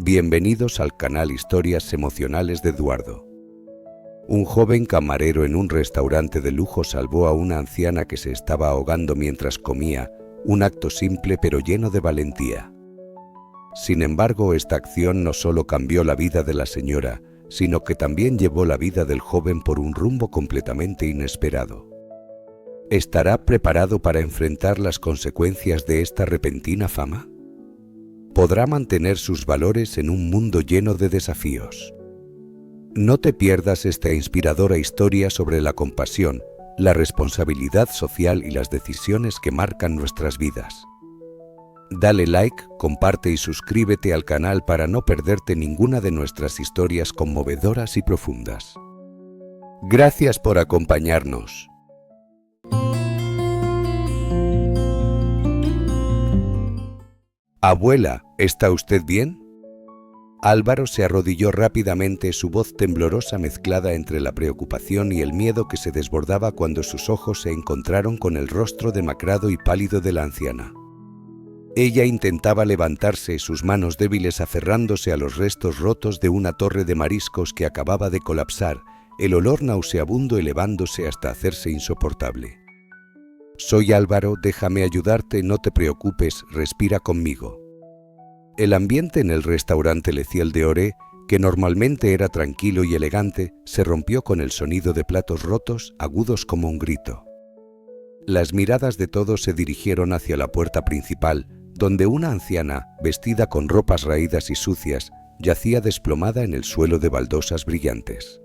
Bienvenidos al canal Historias Emocionales de Eduardo. Un joven camarero en un restaurante de lujo salvó a una anciana que se estaba ahogando mientras comía, un acto simple pero lleno de valentía. Sin embargo, esta acción no solo cambió la vida de la señora, sino que también llevó la vida del joven por un rumbo completamente inesperado. ¿Estará preparado para enfrentar las consecuencias de esta repentina fama? ¿Podrá mantener sus valores en un mundo lleno de desafíos? No te pierdas esta inspiradora historia sobre la compasión, la responsabilidad social y las decisiones que marcan nuestras vidas. Dale like, comparte y suscríbete al canal para no perderte ninguna de nuestras historias conmovedoras y profundas. Gracias por acompañarnos. Abuela, ¿está usted bien? Álvaro se arrodilló rápidamente, su voz temblorosa mezclada entre la preocupación y el miedo que se desbordaba cuando sus ojos se encontraron con el rostro demacrado y pálido de la anciana. Ella intentaba levantarse, sus manos débiles aferrándose a los restos rotos de una torre de mariscos que acababa de colapsar, el olor nauseabundo elevándose hasta hacerse insoportable. «Soy Álvaro, déjame ayudarte, no te preocupes, respira conmigo». El ambiente en el restaurante Le Ciel d'Or, que normalmente era tranquilo y elegante, se rompió con el sonido de platos rotos, agudos como un grito. Las miradas de todos se dirigieron hacia la puerta principal, donde una anciana, vestida con ropas raídas y sucias, yacía desplomada en el suelo de baldosas brillantes.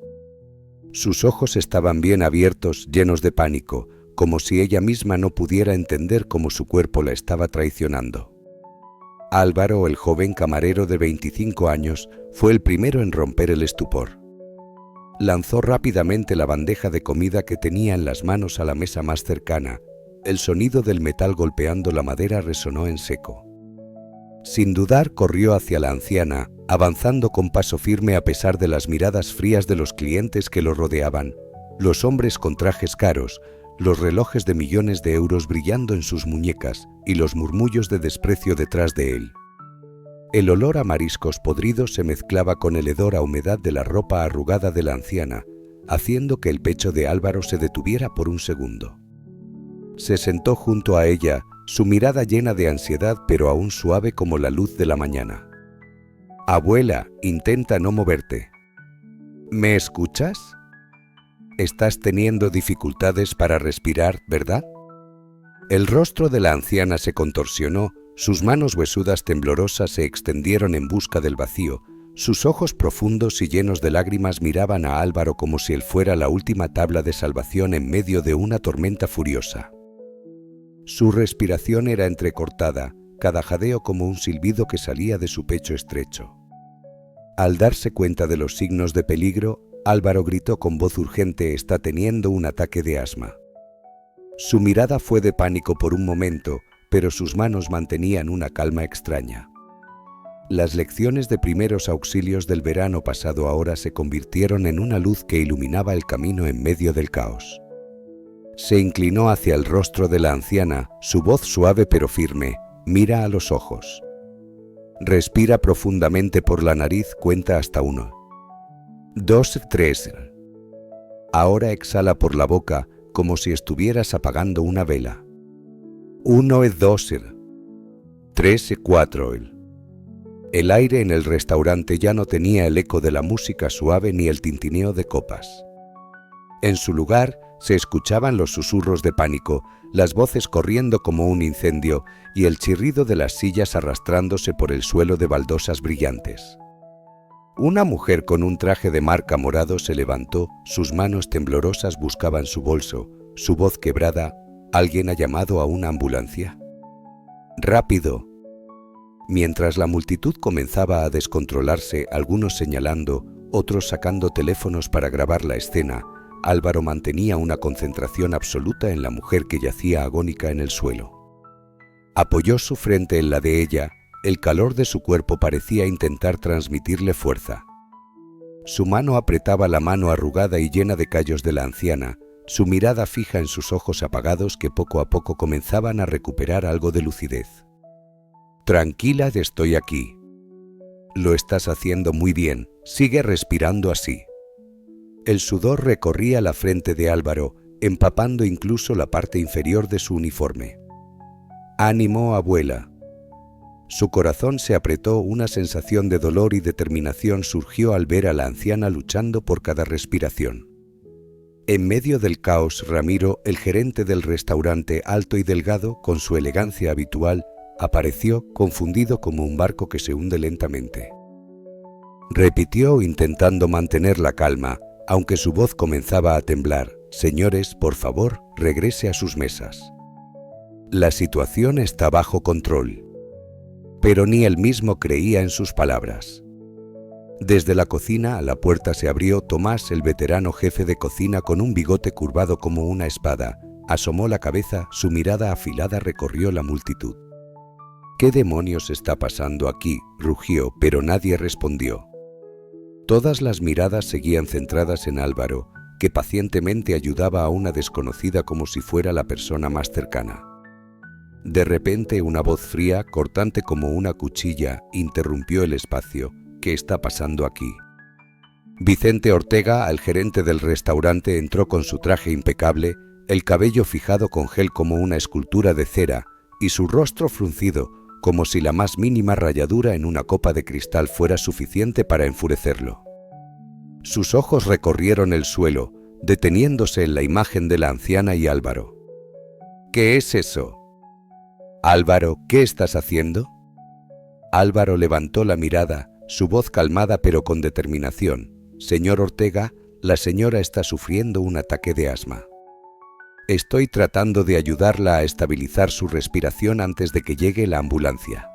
Sus ojos estaban bien abiertos, llenos de pánico, como si ella misma no pudiera entender cómo su cuerpo la estaba traicionando. Álvaro, el joven camarero de 25 años, fue el primero en romper el estupor. Lanzó rápidamente la bandeja de comida que tenía en las manos a la mesa más cercana. El sonido del metal golpeando la madera resonó en seco. Sin dudar, corrió hacia la anciana, avanzando con paso firme a pesar de las miradas frías de los clientes que lo rodeaban, los hombres con trajes caros, los relojes de millones de euros brillando en sus muñecas y los murmullos de desprecio detrás de él. El olor a mariscos podridos se mezclaba con el hedor a humedad de la ropa arrugada de la anciana, haciendo que el pecho de Álvaro se detuviera por un segundo. Se sentó junto a ella, su mirada llena de ansiedad pero aún suave como la luz de la mañana. «Abuela, intenta no moverte». «¿Me escuchas? Estás teniendo dificultades para respirar, ¿verdad?». El rostro de la anciana se contorsionó, sus manos huesudas temblorosas se extendieron en busca del vacío, sus ojos profundos y llenos de lágrimas miraban a Álvaro como si él fuera la última tabla de salvación en medio de una tormenta furiosa. Su respiración era entrecortada, cada jadeo como un silbido que salía de su pecho estrecho. Al darse cuenta de los signos de peligro, Álvaro gritó con voz urgente: «Está teniendo un ataque de asma». Su mirada fue de pánico por un momento, pero sus manos mantenían una calma extraña. Las lecciones de primeros auxilios del verano pasado ahora se convirtieron en una luz que iluminaba el camino en medio del caos. Se inclinó hacia el rostro de la anciana, su voz suave pero firme: «Mira a los ojos. Respira profundamente por la nariz, cuenta hasta 1. 2, 3. Ahora exhala por la boca, como si estuvieras apagando una vela. 1, 2, 3, 4. El aire en el restaurante ya no tenía el eco de la música suave ni el tintineo de copas. En su lugar se escuchaban los susurros de pánico, las voces corriendo como un incendio y el chirrido de las sillas arrastrándose por el suelo de baldosas brillantes. Una mujer con un traje de marca morado se levantó, sus manos temblorosas buscaban su bolso, su voz quebrada: «¿Alguien ha llamado a una ambulancia?». «Rápido». Mientras la multitud comenzaba a descontrolarse, algunos señalando, otros sacando teléfonos para grabar la escena, Álvaro mantenía una concentración absoluta en la mujer que yacía agónica en el suelo. Apoyó su frente en la de ella, el calor de su cuerpo parecía intentar transmitirle fuerza. Su mano apretaba la mano arrugada y llena de callos de la anciana, su mirada fija en sus ojos apagados que poco a poco comenzaban a recuperar algo de lucidez. «Tranquila, estoy aquí». Lo estás haciendo muy bien. Sigue respirando así. El sudor recorría la frente de Álvaro, empapando incluso la parte inferior de su uniforme. «Ánimo, abuela». Su corazón se apretó, una sensación de dolor y determinación surgió al ver a la anciana luchando por cada respiración. En medio del caos, Ramiro, el gerente del restaurante, alto y delgado, con su elegancia habitual, apareció confundido como un barco que se hunde lentamente. Repitió intentando mantener la calma, aunque su voz comenzaba a temblar: «Señores, por favor, regrese a sus mesas. La situación está bajo control». Pero ni él mismo creía en sus palabras. Desde la cocina, la puerta se abrió. Tomás, el veterano jefe de cocina con un bigote curvado como una espada, asomó la cabeza, su mirada afilada recorrió la multitud. «¿Qué demonios está pasando aquí?», rugió, pero nadie respondió. Todas las miradas seguían centradas en Álvaro, que pacientemente ayudaba a una desconocida como si fuera la persona más cercana. De repente, una voz fría, cortante como una cuchilla, interrumpió el espacio. «¿Qué está pasando aquí?». Vicente Ortega, el gerente del restaurante, entró con su traje impecable, el cabello fijado con gel como una escultura de cera y su rostro fruncido, como si la más mínima rayadura en una copa de cristal fuera suficiente para enfurecerlo. Sus ojos recorrieron el suelo, deteniéndose en la imagen de la anciana y Álvaro. «¿Qué es eso?». «Álvaro, ¿qué estás haciendo?». Álvaro levantó la mirada, su voz calmada pero con determinación. «Señor Ortega, la señora está sufriendo un ataque de asma. Estoy tratando de ayudarla a estabilizar su respiración antes de que llegue la ambulancia».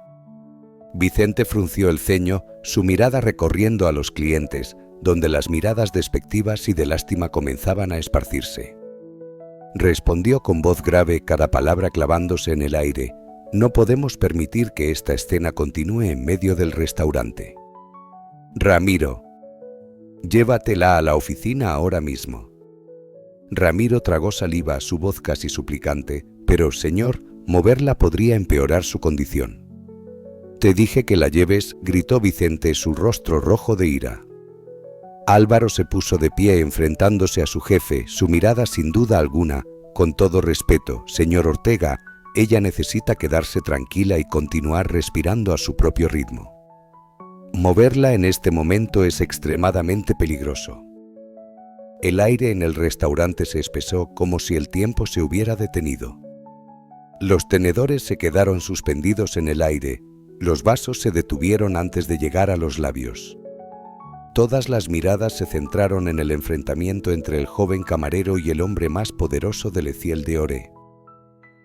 Vicente frunció el ceño, su mirada recorriendo a los clientes, donde las miradas despectivas y de lástima comenzaban a esparcirse. Respondió con voz grave, cada palabra clavándose en el aire: «No podemos permitir que esta escena continúe en medio del restaurante. Ramiro, llévatela a la oficina ahora mismo». Ramiro tragó saliva, su voz casi suplicante: «Pero, señor, moverla podría empeorar su condición». «Te dije que la lleves», gritó Vicente, su rostro rojo de ira. Álvaro se puso de pie enfrentándose a su jefe, su mirada sin duda alguna: «Con todo respeto, señor Ortega, ella necesita quedarse tranquila y continuar respirando a su propio ritmo. Moverla en este momento es extremadamente peligroso». El aire en el restaurante se espesó, como si el tiempo se hubiera detenido. Los tenedores se quedaron suspendidos en el aire, los vasos se detuvieron antes de llegar a los labios. Todas las miradas se centraron en el enfrentamiento entre el joven camarero y el hombre más poderoso del Eciel de Ore.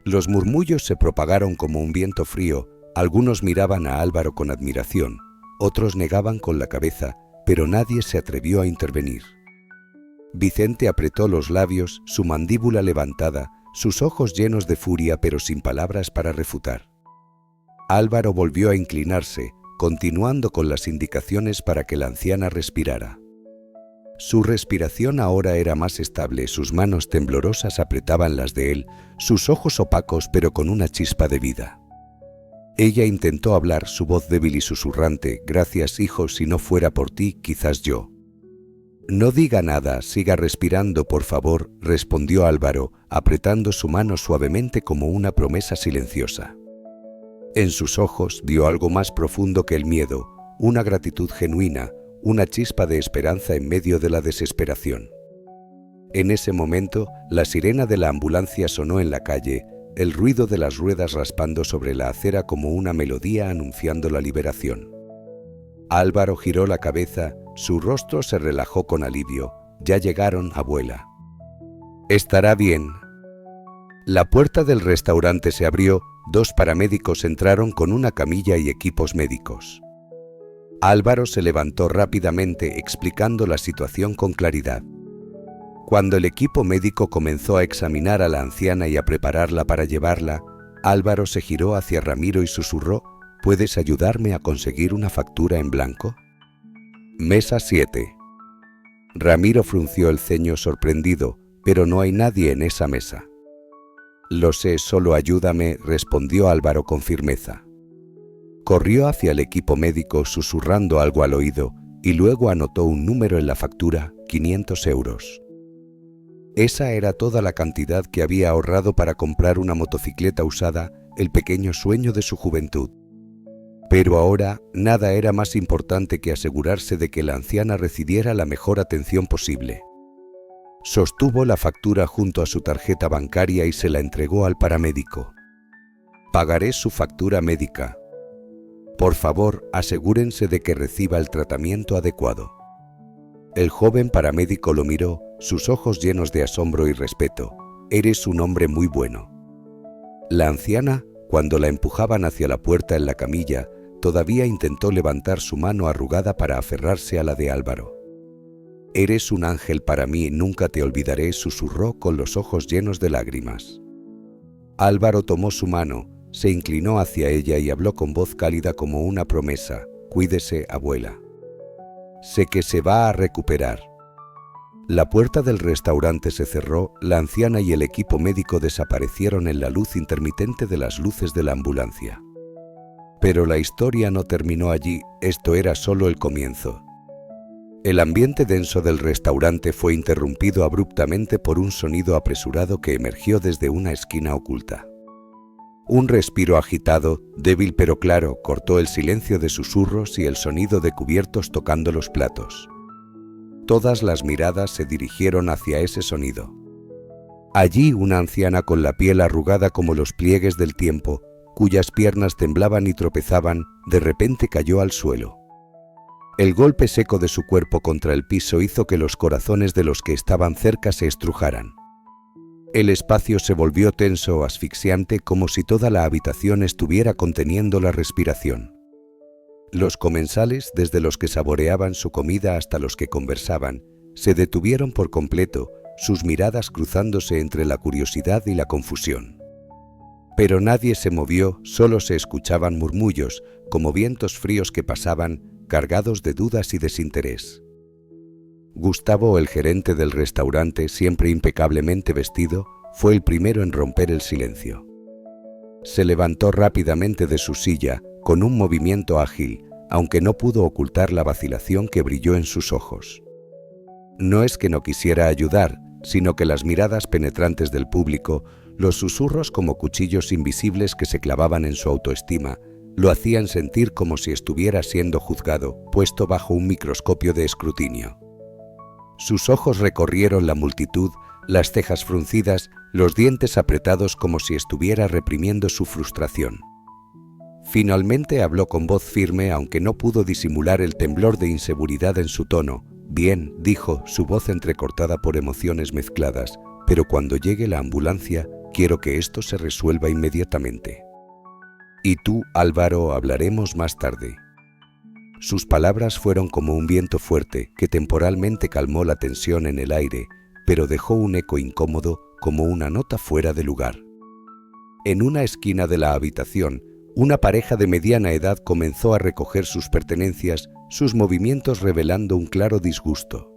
Los murmullos se propagaron como un viento frío, algunos miraban a Álvaro con admiración, otros negaban con la cabeza, pero nadie se atrevió a intervenir. Vicente apretó los labios, su mandíbula levantada, sus ojos llenos de furia pero sin palabras para refutar. Álvaro volvió a inclinarse, continuando con las indicaciones para que la anciana respirara. Su respiración ahora era más estable, sus manos temblorosas apretaban las de él, sus ojos opacos pero con una chispa de vida. Ella intentó hablar, su voz débil y susurrante: «Gracias, hijo, si no fuera por ti, quizás yo». «No diga nada, siga respirando, por favor», respondió Álvaro, apretando su mano suavemente como una promesa silenciosa. En sus ojos vio algo más profundo que el miedo, una gratitud genuina, una chispa de esperanza en medio de la desesperación. En ese momento, la sirena de la ambulancia sonó en la calle, el ruido de las ruedas raspando sobre la acera como una melodía anunciando la liberación. Álvaro giró la cabeza, su rostro se relajó con alivio. «Ya llegaron, abuela. Estará bien». La puerta del restaurante se abrió, 2 paramédicos entraron con una camilla y equipos médicos. Álvaro se levantó rápidamente, explicando la situación con claridad. Cuando el equipo médico comenzó a examinar a la anciana y a prepararla para llevarla, Álvaro se giró hacia Ramiro y susurró: «¿Puedes ayudarme a conseguir una factura en blanco?». Mesa 7. Ramiro frunció el ceño sorprendido: «Pero no hay nadie en esa mesa». «Lo sé, solo ayúdame», respondió Álvaro con firmeza. Corrió hacia el equipo médico susurrando algo al oído y luego anotó un número en la factura: 500 euros. Esa era toda la cantidad que había ahorrado para comprar una motocicleta usada, el pequeño sueño de su juventud. Pero ahora nada era más importante que asegurarse de que la anciana recibiera la mejor atención posible. Sostuvo la factura junto a su tarjeta bancaria y se la entregó al paramédico. «Pagaré su factura médica. Por favor, asegúrense de que reciba el tratamiento adecuado». El joven paramédico lo miró, sus ojos llenos de asombro y respeto. «Eres un hombre muy bueno». La anciana, cuando la empujaban hacia la puerta en la camilla, todavía intentó levantar su mano arrugada para aferrarse a la de Álvaro. «Eres un ángel para mí, nunca te olvidaré», susurró con los ojos llenos de lágrimas. Álvaro tomó su mano, se inclinó hacia ella y habló con voz cálida como una promesa: «Cuídese, abuela. Sé que se va a recuperar». La puerta del restaurante se cerró, la anciana y el equipo médico desaparecieron en la luz intermitente de las luces de la ambulancia. Pero la historia no terminó allí, esto era solo el comienzo. El ambiente denso del restaurante fue interrumpido abruptamente por un sonido apresurado que emergió desde una esquina oculta. Un respiro agitado, débil pero claro, cortó el silencio de susurros y el sonido de cubiertos tocando los platos. Todas las miradas se dirigieron hacia ese sonido. Allí una anciana con la piel arrugada como los pliegues del tiempo, cuyas piernas temblaban y tropezaban, de repente cayó al suelo. El golpe seco de su cuerpo contra el piso hizo que los corazones de los que estaban cerca se estrujaran. El espacio se volvió tenso, asfixiante, como si toda la habitación estuviera conteniendo la respiración. Los comensales, desde los que saboreaban su comida hasta los que conversaban, se detuvieron por completo, sus miradas cruzándose entre la curiosidad y la confusión. Pero nadie se movió, solo se escuchaban murmullos, como vientos fríos que pasaban, cargados de dudas y desinterés. Gustavo, el gerente del restaurante, siempre impecablemente vestido, fue el primero en romper el silencio. Se levantó rápidamente de su silla, con un movimiento ágil, aunque no pudo ocultar la vacilación que brilló en sus ojos. No es que no quisiera ayudar, sino que las miradas penetrantes del público, los susurros como cuchillos invisibles que se clavaban en su autoestima, lo hacían sentir como si estuviera siendo juzgado, puesto bajo un microscopio de escrutinio. Sus ojos recorrieron la multitud, las cejas fruncidas, los dientes apretados como si estuviera reprimiendo su frustración. Finalmente habló con voz firme, aunque no pudo disimular el temblor de inseguridad en su tono. «Bien», dijo, su voz entrecortada por emociones mezcladas, «pero cuando llegue la ambulancia, quiero que esto se resuelva inmediatamente. Y tú, Álvaro, hablaremos más tarde». Sus palabras fueron como un viento fuerte que temporalmente calmó la tensión en el aire, pero dejó un eco incómodo como una nota fuera de lugar. En una esquina de la habitación, una pareja de mediana edad comenzó a recoger sus pertenencias, sus movimientos revelando un claro disgusto.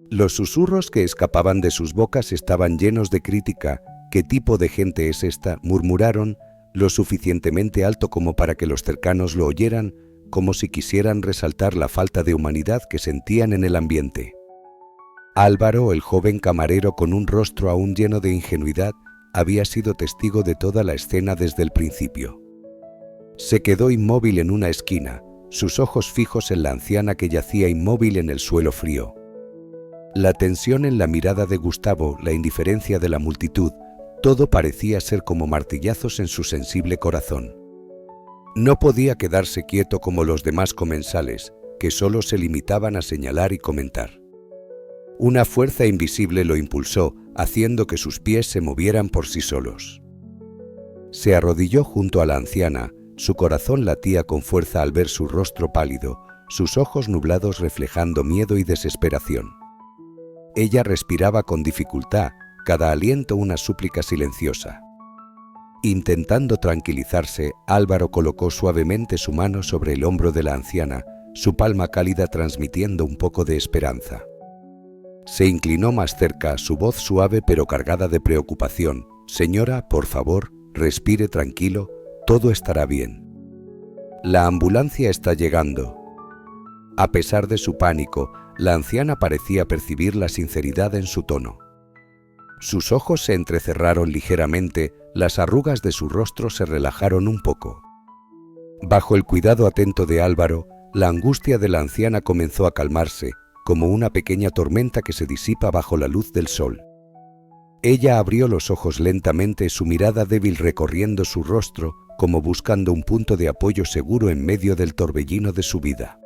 Los susurros que escapaban de sus bocas estaban llenos de crítica. «¿Qué tipo de gente es esta?», murmuraron, lo suficientemente alto como para que los cercanos lo oyeran, como si quisieran resaltar la falta de humanidad que sentían en el ambiente. Álvaro, el joven camarero con un rostro aún lleno de ingenuidad, había sido testigo de toda la escena desde el principio. Se quedó inmóvil en una esquina, sus ojos fijos en la anciana que yacía inmóvil en el suelo frío. La tensión en la mirada de Gustavo, la indiferencia de la multitud, todo parecía ser como martillazos en su sensible corazón. No podía quedarse quieto como los demás comensales, que solo se limitaban a señalar y comentar. Una fuerza invisible lo impulsó, haciendo que sus pies se movieran por sí solos. Se arrodilló junto a la anciana, su corazón latía con fuerza al ver su rostro pálido, sus ojos nublados reflejando miedo y desesperación. Ella respiraba con dificultad, cada aliento una súplica silenciosa. Intentando tranquilizarse, Álvaro colocó suavemente su mano sobre el hombro de la anciana, su palma cálida transmitiendo un poco de esperanza. Se inclinó más cerca, su voz suave pero cargada de preocupación. «Señora, por favor, respire tranquilo, todo estará bien». La ambulancia está llegando. A pesar de su pánico, la anciana parecía percibir la sinceridad en su tono. Sus ojos se entrecerraron ligeramente, las arrugas de su rostro se relajaron un poco. Bajo el cuidado atento de Álvaro, la angustia de la anciana comenzó a calmarse, como una pequeña tormenta que se disipa bajo la luz del sol. Ella abrió los ojos lentamente, su mirada débil recorriendo su rostro, como buscando un punto de apoyo seguro en medio del torbellino de su vida.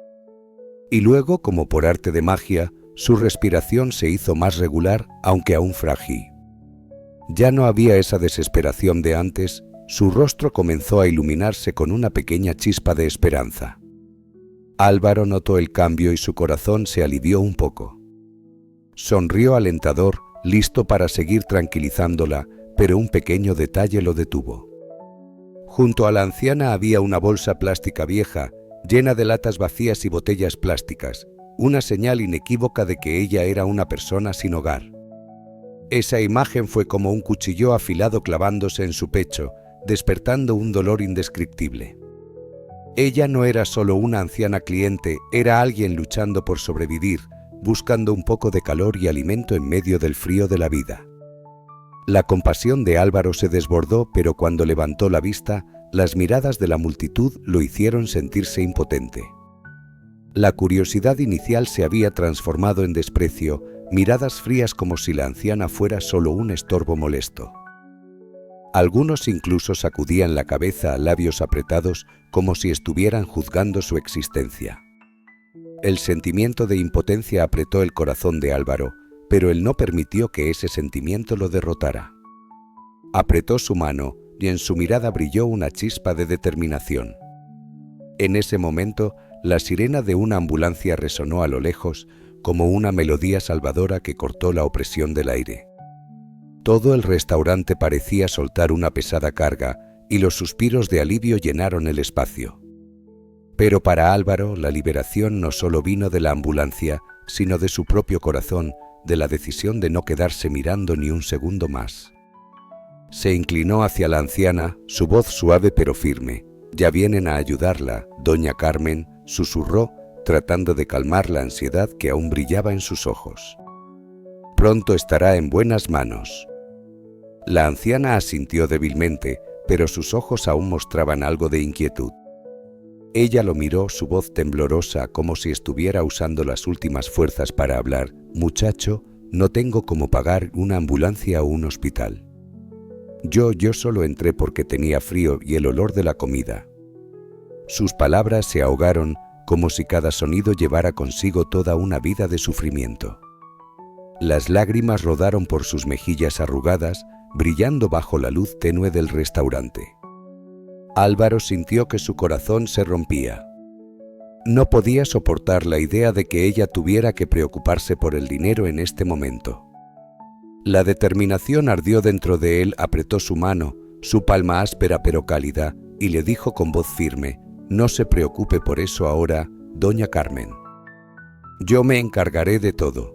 Y luego, como por arte de magia, su respiración se hizo más regular, aunque aún frágil. Ya no había esa desesperación de antes, su rostro comenzó a iluminarse con una pequeña chispa de esperanza. Álvaro notó el cambio y su corazón se alivió un poco. Sonrió alentador, listo para seguir tranquilizándola, pero un pequeño detalle lo detuvo. Junto a la anciana había una bolsa plástica vieja, llena de latas vacías y botellas plásticas, una señal inequívoca de que ella era una persona sin hogar. Esa imagen fue como un cuchillo afilado clavándose en su pecho, despertando un dolor indescriptible. Ella no era solo una anciana cliente, era alguien luchando por sobrevivir, buscando un poco de calor y alimento en medio del frío de la vida. La compasión de Álvaro se desbordó, pero cuando levantó la vista, las miradas de la multitud lo hicieron sentirse impotente. La curiosidad inicial se había transformado en desprecio, miradas frías como si la anciana fuera solo un estorbo molesto. Algunos incluso sacudían la cabeza a labios apretados como si estuvieran juzgando su existencia. El sentimiento de impotencia apretó el corazón de Álvaro, pero él no permitió que ese sentimiento lo derrotara. Apretó su mano y en su mirada brilló una chispa de determinación. En ese momento, la sirena de una ambulancia resonó a lo lejos como una melodía salvadora que cortó la opresión del aire. Todo el restaurante parecía soltar una pesada carga y los suspiros de alivio llenaron el espacio. Pero para Álvaro, la liberación no solo vino de la ambulancia, sino de su propio corazón, de la decisión de no quedarse mirando ni un segundo más. Se inclinó hacia la anciana, su voz suave pero firme. «Ya vienen a ayudarla, doña Carmen», susurró, tratando de calmar la ansiedad que aún brillaba en sus ojos. «Pronto estará en buenas manos». La anciana asintió débilmente, pero sus ojos aún mostraban algo de inquietud. Ella lo miró, su voz temblorosa, como si estuviera usando las últimas fuerzas para hablar. «Muchacho, no tengo cómo pagar una ambulancia o un hospital. Yo solo entré porque tenía frío y el olor de la comida». Sus palabras se ahogaron, como si cada sonido llevara consigo toda una vida de sufrimiento. Las lágrimas rodaron por sus mejillas arrugadas, brillando bajo la luz tenue del restaurante. Álvaro sintió que su corazón se rompía. No podía soportar la idea de que ella tuviera que preocuparse por el dinero en este momento. La determinación ardió dentro de él, apretó su mano, su palma áspera pero cálida, y le dijo con voz firme: «No se preocupe por eso ahora, doña Carmen. Yo me encargaré de todo».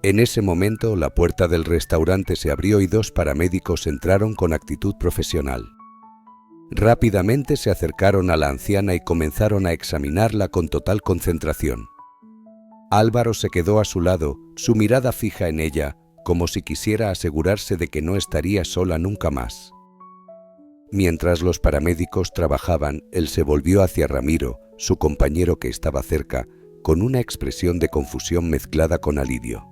En ese momento, la puerta del restaurante se abrió y dos paramédicos entraron con actitud profesional. Rápidamente se acercaron a la anciana y comenzaron a examinarla con total concentración. Álvaro se quedó a su lado, su mirada fija en ella, como si quisiera asegurarse de que no estaría sola nunca más. Mientras los paramédicos trabajaban, él se volvió hacia Ramiro, su compañero que estaba cerca, con una expresión de confusión mezclada con alivio.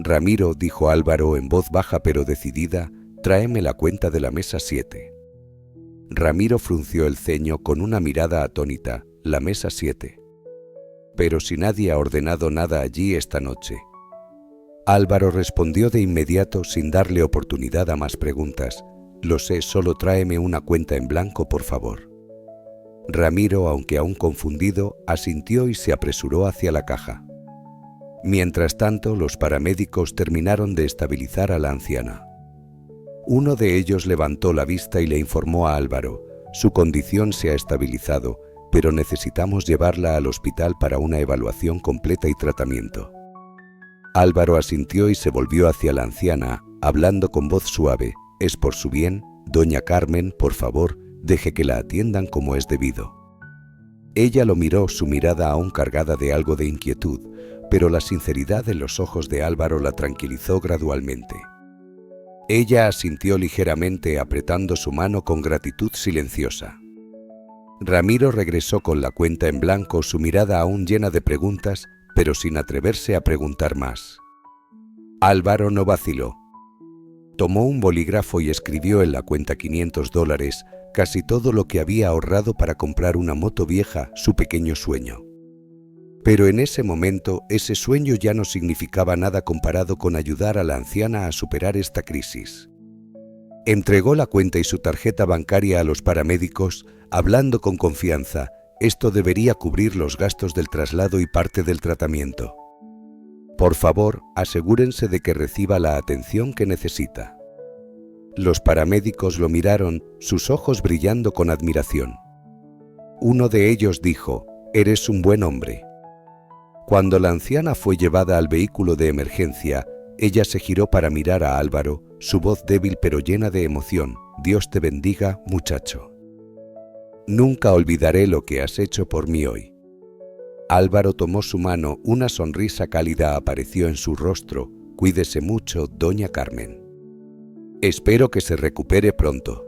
«Ramiro», dijo Álvaro en voz baja pero decidida, «tráeme la cuenta de la mesa 7». Ramiro frunció el ceño con una mirada atónita. «La mesa 7. Pero si nadie ha ordenado nada allí esta noche». Álvaro respondió de inmediato sin darle oportunidad a más preguntas. «Lo sé, solo tráeme una cuenta en blanco, por favor». Ramiro, aunque aún confundido, asintió y se apresuró hacia la caja. Mientras tanto, los paramédicos terminaron de estabilizar a la anciana. Uno de ellos levantó la vista y le informó a Álvaro: «Su condición se ha estabilizado, pero necesitamos llevarla al hospital para una evaluación completa y tratamiento». Álvaro asintió y se volvió hacia la anciana, hablando con voz suave: «Es por su bien, doña Carmen, por favor, deje que la atiendan como es debido. Ella lo miró, su mirada aún cargada de algo de inquietud, pero la sinceridad en los ojos de Álvaro la tranquilizó gradualmente. Ella asintió ligeramente, apretando su mano con gratitud silenciosa. Ramiro regresó con la cuenta en blanco, su mirada aún llena de preguntas, pero sin atreverse a preguntar más. Álvaro no vaciló. Tomó un bolígrafo y escribió en la cuenta $500, casi todo lo que había ahorrado para comprar una moto vieja, su pequeño sueño. Pero en ese momento, ese sueño ya no significaba nada comparado con ayudar a la anciana a superar esta crisis. Entregó la cuenta y su tarjeta bancaria a los paramédicos, hablando con confianza. Esto debería cubrir los gastos del traslado y parte del tratamiento. Por favor, asegúrense de que reciba la atención que necesita. Los paramédicos lo miraron, sus ojos brillando con admiración. Uno de ellos dijo: «Eres un buen hombre». Cuando la anciana fue llevada al vehículo de emergencia, ella se giró para mirar a Álvaro, su voz débil pero llena de emoción. «Dios te bendiga, muchacho. Nunca olvidaré lo que has hecho por mí hoy». Álvaro tomó su mano, una sonrisa cálida apareció en su rostro. «Cuídese mucho, doña Carmen. Espero que se recupere pronto».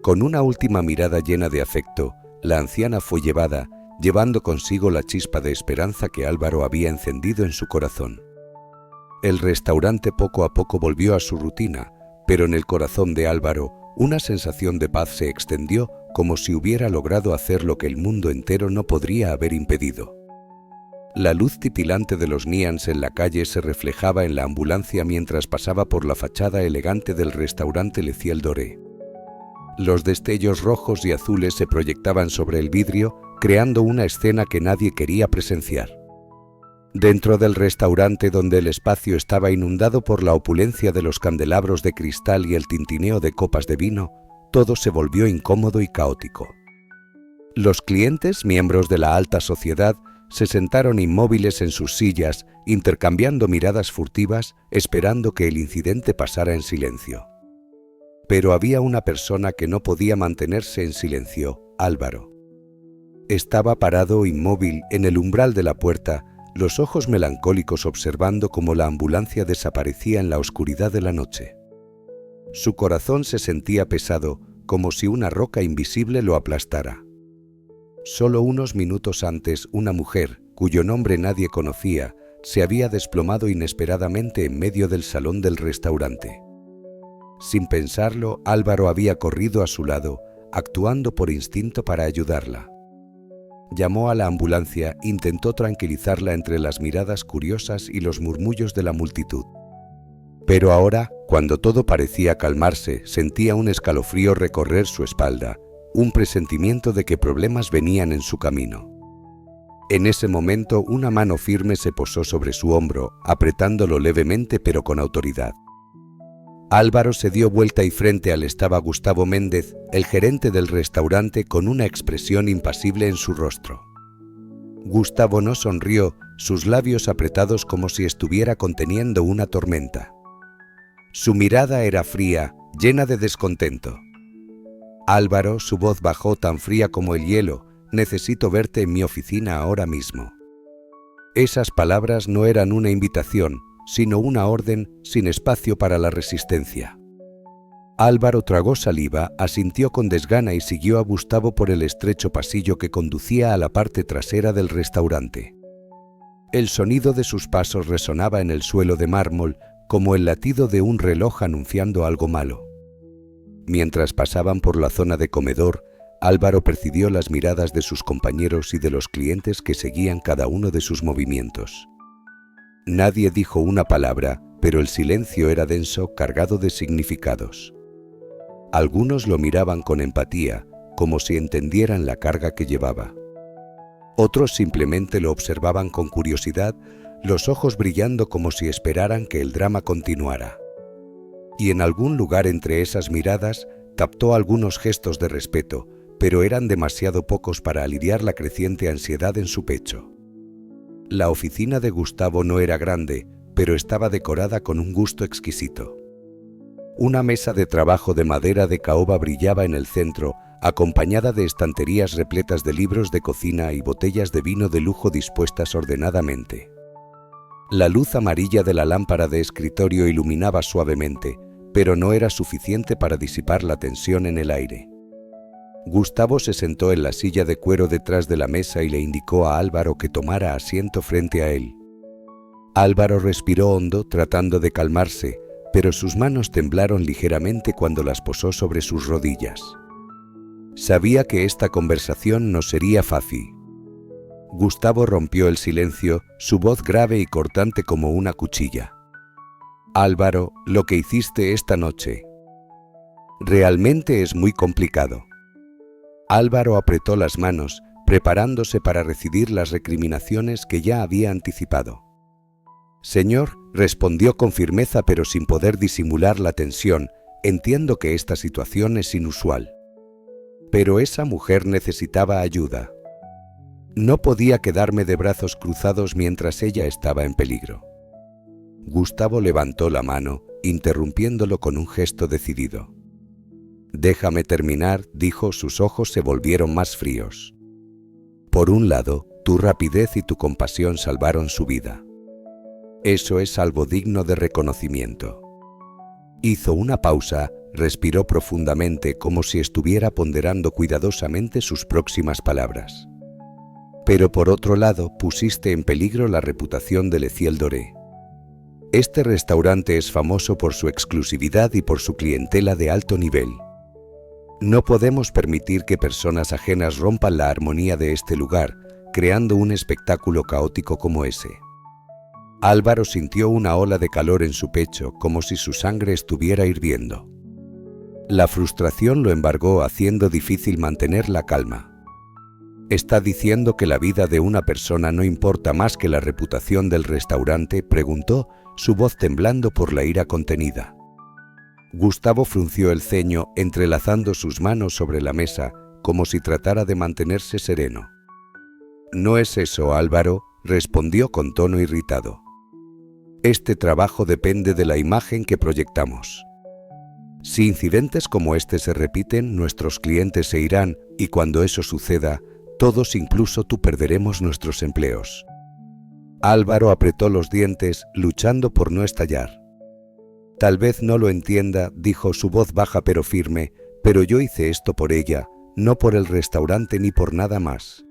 Con una última mirada llena de afecto, la anciana fue llevada, llevando consigo la chispa de esperanza que Álvaro había encendido en su corazón. El restaurante poco a poco volvió a su rutina, pero en el corazón de Álvaro una sensación de paz se extendió, como si hubiera logrado hacer lo que el mundo entero no podría haber impedido. La luz titilante de los neons en la calle se reflejaba en la ambulancia mientras pasaba por la fachada elegante del restaurante Le Ciel Doré. Los destellos rojos y azules se proyectaban sobre el vidrio, creando una escena que nadie quería presenciar. Dentro del restaurante, donde el espacio estaba inundado por la opulencia de los candelabros de cristal y el tintineo de copas de vino, todo se volvió incómodo y caótico. Los clientes, miembros de la alta sociedad, se sentaron inmóviles en sus sillas, intercambiando miradas furtivas, esperando que el incidente pasara en silencio. Pero había una persona que no podía mantenerse en silencio: Álvaro. Estaba parado inmóvil en el umbral de la puerta, los ojos melancólicos observando cómo la ambulancia desaparecía en la oscuridad de la noche. Su corazón se sentía pesado, como si una roca invisible lo aplastara. Solo unos minutos antes, una mujer, cuyo nombre nadie conocía, se había desplomado inesperadamente en medio del salón del restaurante. Sin pensarlo, Álvaro había corrido a su lado, actuando por instinto para ayudarla. Llamó a la ambulancia, intentó tranquilizarla entre las miradas curiosas y los murmullos de la multitud. Pero ahora, cuando todo parecía calmarse, sentía un escalofrío recorrer su espalda, un presentimiento de que problemas venían en su camino. En ese momento, una mano firme se posó sobre su hombro, apretándolo levemente pero con autoridad. Álvaro se dio vuelta y frente a él estaba Gustavo Méndez, el gerente del restaurante, con una expresión impasible en su rostro. Gustavo no sonrió, sus labios apretados como si estuviera conteniendo una tormenta. Su mirada era fría, llena de descontento. Álvaro, su voz bajó tan fría como el hielo: «Necesito verte en mi oficina ahora mismo». Esas palabras no eran una invitación, sino una orden, sin espacio para la resistencia. Álvaro tragó saliva, asintió con desgana y siguió a Gustavo por el estrecho pasillo que conducía a la parte trasera del restaurante. El sonido de sus pasos resonaba en el suelo de mármol, como el latido de un reloj anunciando algo malo. Mientras pasaban por la zona de comedor, Álvaro percibió las miradas de sus compañeros y de los clientes que seguían cada uno de sus movimientos. Nadie dijo una palabra, pero el silencio era denso, cargado de significados. Algunos lo miraban con empatía, como si entendieran la carga que llevaba. Otros simplemente lo observaban con curiosidad, los ojos brillando como si esperaran que el drama continuara. Y en algún lugar entre esas miradas captó algunos gestos de respeto, pero eran demasiado pocos para aliviar la creciente ansiedad en su pecho. La oficina de Gustavo no era grande, pero estaba decorada con un gusto exquisito. Una mesa de trabajo de madera de caoba brillaba en el centro, acompañada de estanterías repletas de libros de cocina y botellas de vino de lujo dispuestas ordenadamente. La luz amarilla de la lámpara de escritorio iluminaba suavemente, pero no era suficiente para disipar la tensión en el aire. Gustavo se sentó en la silla de cuero detrás de la mesa y le indicó a Álvaro que tomara asiento frente a él. Álvaro respiró hondo, tratando de calmarse, pero sus manos temblaron ligeramente cuando las posó sobre sus rodillas. Sabía que esta conversación no sería fácil. Gustavo rompió el silencio, su voz grave y cortante como una cuchilla. Álvaro, lo que hiciste esta noche realmente es muy complicado. Álvaro apretó las manos, preparándose para recibir las recriminaciones que ya había anticipado. Señor, respondió con firmeza pero sin poder disimular la tensión, entiendo que esta situación es inusual. Pero esa mujer necesitaba ayuda. No podía quedarme de brazos cruzados mientras ella estaba en peligro. Gustavo levantó la mano, interrumpiéndolo con un gesto decidido. Déjame terminar, dijo, sus ojos se volvieron más fríos. Por un lado, tu rapidez y tu compasión salvaron su vida. Eso es algo digno de reconocimiento. Hizo una pausa, respiró profundamente como si estuviera ponderando cuidadosamente sus próximas palabras. Pero por otro lado, pusiste en peligro la reputación de Le Ciel Doré. Este restaurante es famoso por su exclusividad y por su clientela de alto nivel. No podemos permitir que personas ajenas rompan la armonía de este lugar, creando un espectáculo caótico como ese. Álvaro sintió una ola de calor en su pecho, como si su sangre estuviera hirviendo. La frustración lo embargó, haciendo difícil mantener la calma. ¿Está diciendo que la vida de una persona no importa más que la reputación del restaurante?, preguntó, su voz temblando por la ira contenida. Gustavo frunció el ceño, entrelazando sus manos sobre la mesa, como si tratara de mantenerse sereno. No es eso, Álvaro, respondió con tono irritado. Este trabajo depende de la imagen que proyectamos. Si incidentes como este se repiten, nuestros clientes se irán y cuando eso suceda, todos, incluso tú, perderemos nuestros empleos. Álvaro apretó los dientes, luchando por no estallar. Tal vez no lo entienda, dijo, su voz baja pero firme, pero yo hice esto por ella, no por el restaurante ni por nada más.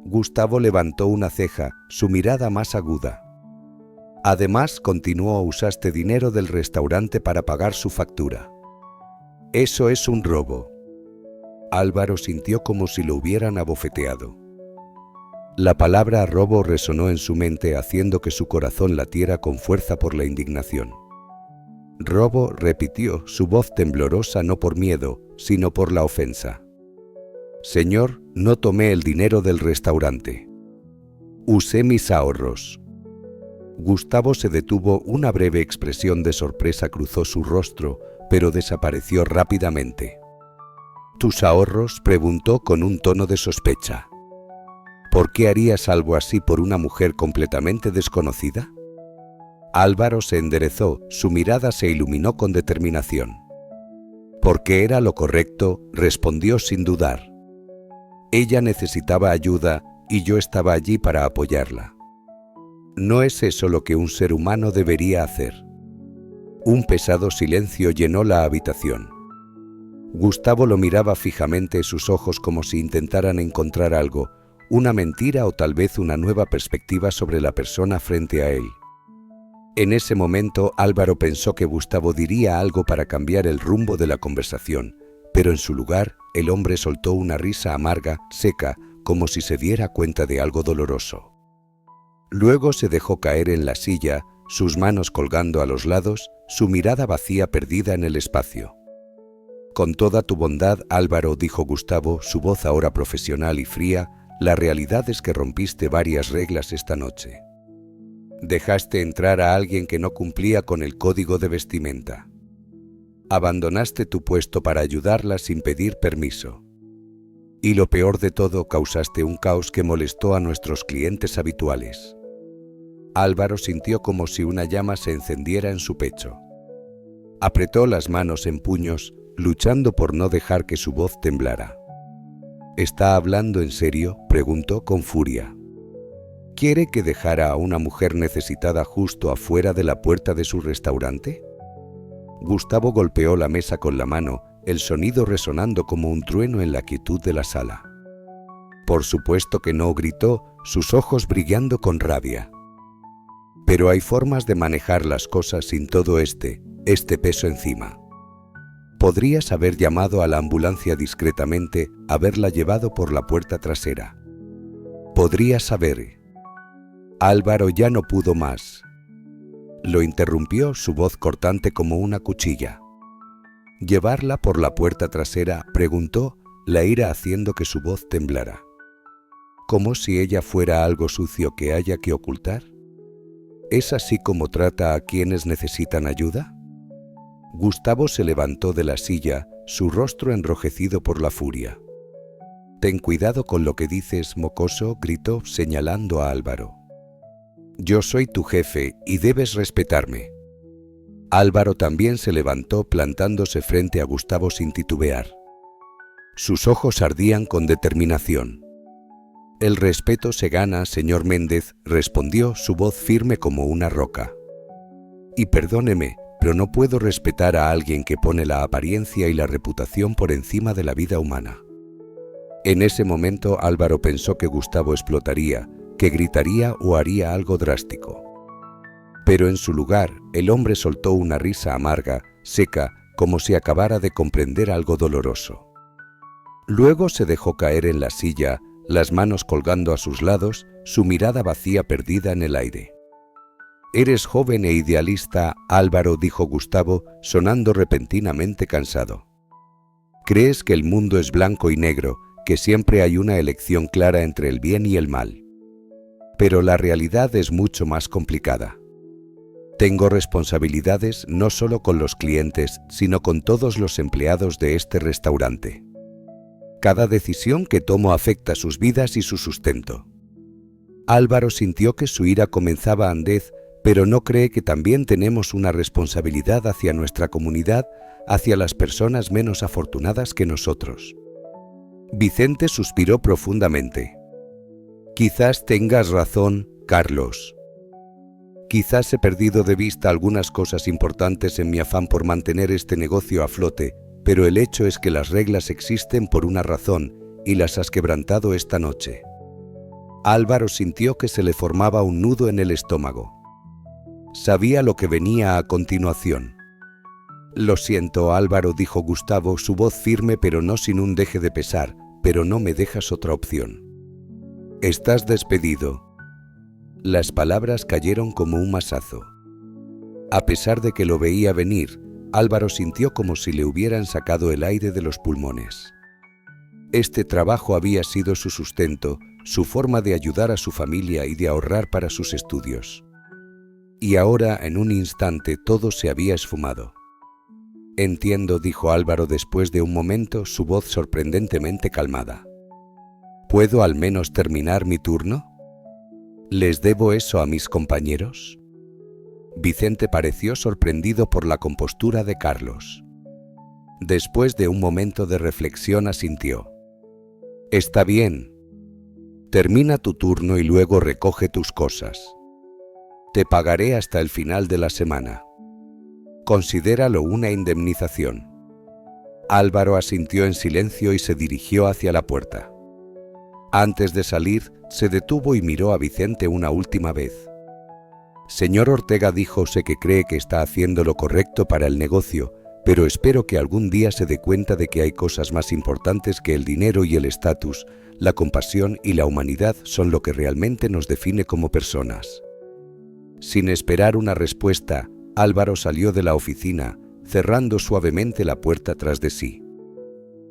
Gustavo levantó una ceja, su mirada más aguda. Además, continuó, usaste dinero del restaurante para pagar su factura. Eso es un robo. Álvaro sintió como si lo hubieran abofeteado. La palabra robo resonó en su mente, haciendo que su corazón latiera con fuerza por la indignación. Robo, repitió, su voz temblorosa no por miedo, sino por la ofensa. Señor, no tomé el dinero del restaurante. Usé mis ahorros. Gustavo se detuvo, una breve expresión de sorpresa cruzó su rostro, pero desapareció rápidamente. ¿Tus ahorros?, preguntó con un tono de sospecha. ¿Por qué harías algo así por una mujer completamente desconocida? Álvaro se enderezó, su mirada se iluminó con determinación. Porque era lo correcto, respondió sin dudar. Ella necesitaba ayuda y yo estaba allí para apoyarla. ¿No es eso lo que un ser humano debería hacer? Un pesado silencio llenó la habitación. Gustavo lo miraba fijamente, sus ojos como si intentaran encontrar algo, una mentira o tal vez una nueva perspectiva sobre la persona frente a él. En ese momento, Álvaro pensó que Gustavo diría algo para cambiar el rumbo de la conversación, pero en su lugar, el hombre soltó una risa amarga, seca, como si se diera cuenta de algo doloroso. Luego se dejó caer en la silla, sus manos colgando a los lados, su mirada vacía perdida en el espacio. Con toda tu bondad, Álvaro, dijo Gustavo, su voz ahora profesional y fría, la realidad es que rompiste varias reglas esta noche. Dejaste entrar a alguien que no cumplía con el código de vestimenta. Abandonaste tu puesto para ayudarla sin pedir permiso. Y lo peor de todo, causaste un caos que molestó a nuestros clientes habituales. Álvaro sintió como si una llama se encendiera en su pecho. Apretó las manos en puños, luchando por no dejar que su voz temblara. ¿Está hablando en serio?, preguntó con furia. ¿Quiere que dejara a una mujer necesitada justo afuera de la puerta de su restaurante? Gustavo golpeó la mesa con la mano, el sonido resonando como un trueno en la quietud de la sala. Por supuesto que no, gritó, sus ojos brillando con rabia. Pero hay formas de manejar las cosas sin todo este peso encima. Podrías haber llamado a la ambulancia discretamente, haberla llevado por la puerta trasera. Podrías haber... Álvaro ya no pudo más. Lo interrumpió su voz cortante como una cuchilla. ¿Llevarla por la puerta trasera?, preguntó, la ira haciendo que su voz temblara. ¿Como si ella fuera algo sucio que haya que ocultar? ¿Es así como trata a quienes necesitan ayuda? Gustavo se levantó de la silla, su rostro enrojecido por la furia. «Ten cuidado con lo que dices, mocoso», gritó, señalando a Álvaro. «Yo soy tu jefe y debes respetarme». Álvaro también se levantó, plantándose frente a Gustavo sin titubear. Sus ojos ardían con determinación. «El respeto se gana, señor Méndez», respondió, su voz firme como una roca. «Y perdóneme, pero no puedo respetar a alguien que pone la apariencia y la reputación por encima de la vida humana». En ese momento Álvaro pensó que Gustavo explotaría, que gritaría o haría algo drástico. Pero en su lugar, el hombre soltó una risa amarga, seca, como si acabara de comprender algo doloroso. Luego se dejó caer en la silla, las manos colgando a sus lados, su mirada vacía perdida en el aire. «Eres joven e idealista, Álvaro», dijo Gustavo, sonando repentinamente cansado. «Crees que el mundo es blanco y negro, que siempre hay una elección clara entre el bien y el mal. Pero la realidad es mucho más complicada. Tengo responsabilidades no solo con los clientes, sino con todos los empleados de este restaurante. Cada decisión que tomo afecta sus vidas y su sustento». Álvaro sintió que su ira comenzaba andez, pero no cree que también tenemos una responsabilidad hacia nuestra comunidad, hacia las personas menos afortunadas que nosotros. Vicente suspiró profundamente. «Quizás tengas razón, Carlos. Quizás he perdido de vista algunas cosas importantes en mi afán por mantener este negocio a flote, pero el hecho es que las reglas existen por una razón y las has quebrantado esta noche». Álvaro sintió que se le formaba un nudo en el estómago. Sabía lo que venía a continuación. «Lo siento, Álvaro», dijo Gustavo, su voz firme pero no sin un deje de pesar, «pero no me dejas otra opción. Estás despedido». Las palabras cayeron como un mazazo. A pesar de que lo veía venir, Álvaro sintió como si le hubieran sacado el aire de los pulmones. Este trabajo había sido su sustento, su forma de ayudar a su familia y de ahorrar para sus estudios. Y ahora, en un instante, todo se había esfumado. «Entiendo», dijo Álvaro después de un momento, su voz sorprendentemente calmada. «¿Puedo al menos terminar mi turno? ¿Les debo eso a mis compañeros?» Vicente pareció sorprendido por la compostura de Carlos. Después de un momento de reflexión asintió. «Está bien. Termina tu turno y luego recoge tus cosas. Te pagaré hasta el final de la semana. Considéralo una indemnización». Álvaro asintió en silencio y se dirigió hacia la puerta. Antes de salir, se detuvo y miró a Vicente una última vez. «Señor Ortega», dijo, «sé que cree que está haciendo lo correcto para el negocio, pero espero que algún día se dé cuenta de que hay cosas más importantes que el dinero y el estatus. La compasión y la humanidad son lo que realmente nos define como personas». Sin esperar una respuesta, Álvaro salió de la oficina, cerrando suavemente la puerta tras de sí.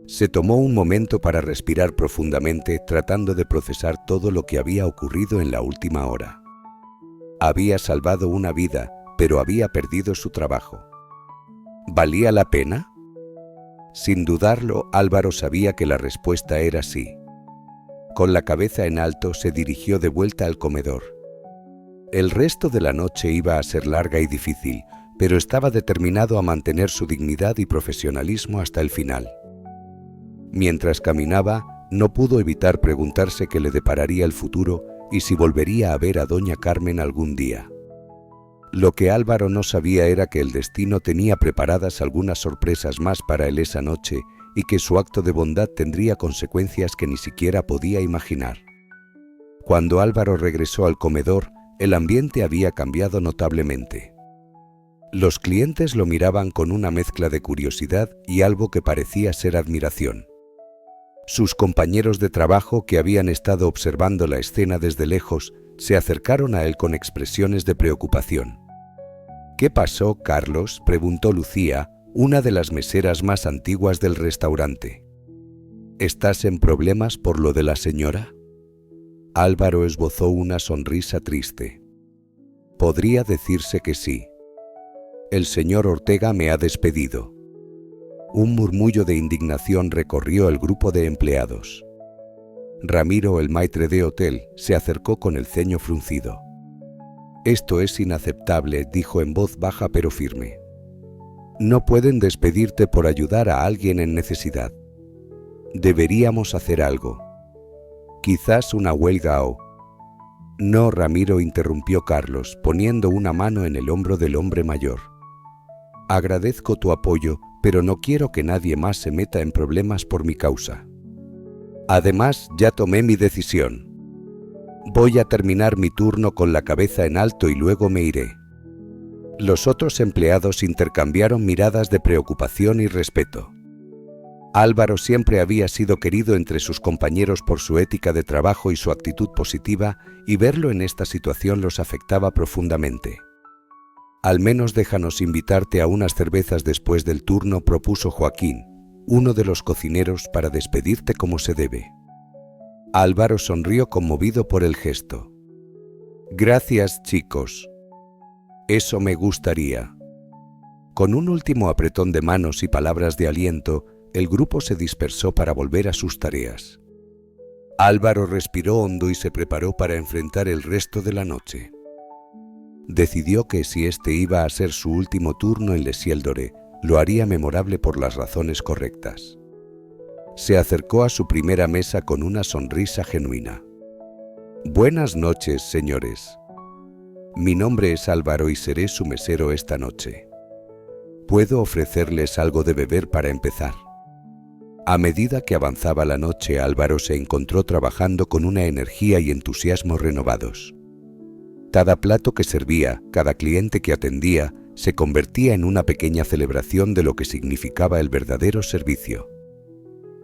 Se tomó un momento para respirar profundamente, tratando de procesar todo lo que había ocurrido en la última hora. Había salvado una vida, pero había perdido su trabajo. ¿Valía la pena? Sin dudarlo, Álvaro sabía que la respuesta era sí. Con la cabeza en alto, se dirigió de vuelta al comedor. El resto de la noche iba a ser larga y difícil. pero estaba determinado a mantener su dignidad y profesionalismo hasta el final. Mientras caminaba, no pudo evitar preguntarse qué le depararía el futuro y si volvería a ver a doña Carmen algún día. Lo que Álvaro no sabía era que el destino tenía preparadas algunas sorpresas más para él esa noche y que su acto de bondad tendría consecuencias que ni siquiera podía imaginar. Cuando Álvaro regresó al comedor, el ambiente había cambiado notablemente. Los clientes lo miraban con una mezcla de curiosidad y algo que parecía ser admiración. Sus compañeros de trabajo, que habían estado observando la escena desde lejos, se acercaron a él con expresiones de preocupación. «¿Qué pasó, Carlos?», preguntó Lucía, una de las meseras más antiguas del restaurante. «¿Estás en problemas por lo de la señora?». Álvaro esbozó una sonrisa triste. «Podría decirse que sí. El señor Ortega me ha despedido». Un murmullo de indignación recorrió el grupo de empleados. Ramiro, el maitre de hotel, se acercó con el ceño fruncido. «Esto es inaceptable», dijo en voz baja pero firme. «No pueden despedirte por ayudar a alguien en necesidad. Deberíamos hacer algo. Quizás una huelga o...». «No, Ramiro», interrumpió Carlos, poniendo una mano en el hombro del hombre mayor. «Agradezco tu apoyo, pero no quiero que nadie más se meta en problemas por mi causa. Además, ya tomé mi decisión. Voy a terminar mi turno con la cabeza en alto y luego me iré». Los otros empleados intercambiaron miradas de preocupación y respeto. Álvaro siempre había sido querido entre sus compañeros por su ética de trabajo y su actitud positiva, y verlo en esta situación los afectaba profundamente. «Al menos déjanos invitarte a unas cervezas después del turno», propuso Joaquín, uno de los cocineros, «para despedirte como se debe». Álvaro sonrió conmovido por el gesto. «Gracias, chicos. Eso me gustaría». Con un último apretón de manos y palabras de aliento, el grupo se dispersó para volver a sus tareas. Álvaro respiró hondo y se preparó para enfrentar el resto de la noche. Decidió que si este iba a ser su último turno en Les Ciel Doré, lo haría memorable por las razones correctas. Se acercó a su primera mesa con una sonrisa genuina. «Buenas noches, señores. Mi nombre es Álvaro y seré su mesero esta noche. ¿Puedo ofrecerles algo de beber para empezar?». A medida que avanzaba la noche, Álvaro se encontró trabajando con una energía y entusiasmo renovados. Cada plato que servía, cada cliente que atendía, se convertía en una pequeña celebración de lo que significaba el verdadero servicio.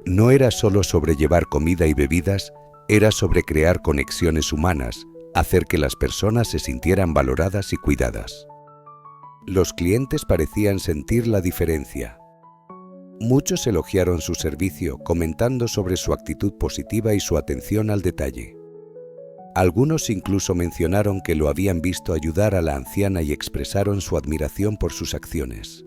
No era solo sobre llevar comida y bebidas, era sobre crear conexiones humanas, hacer que las personas se sintieran valoradas y cuidadas. Los clientes parecían sentir la diferencia. Muchos elogiaron su servicio, comentando sobre su actitud positiva y su atención al detalle. Algunos incluso mencionaron que lo habían visto ayudar a la anciana y expresaron su admiración por sus acciones.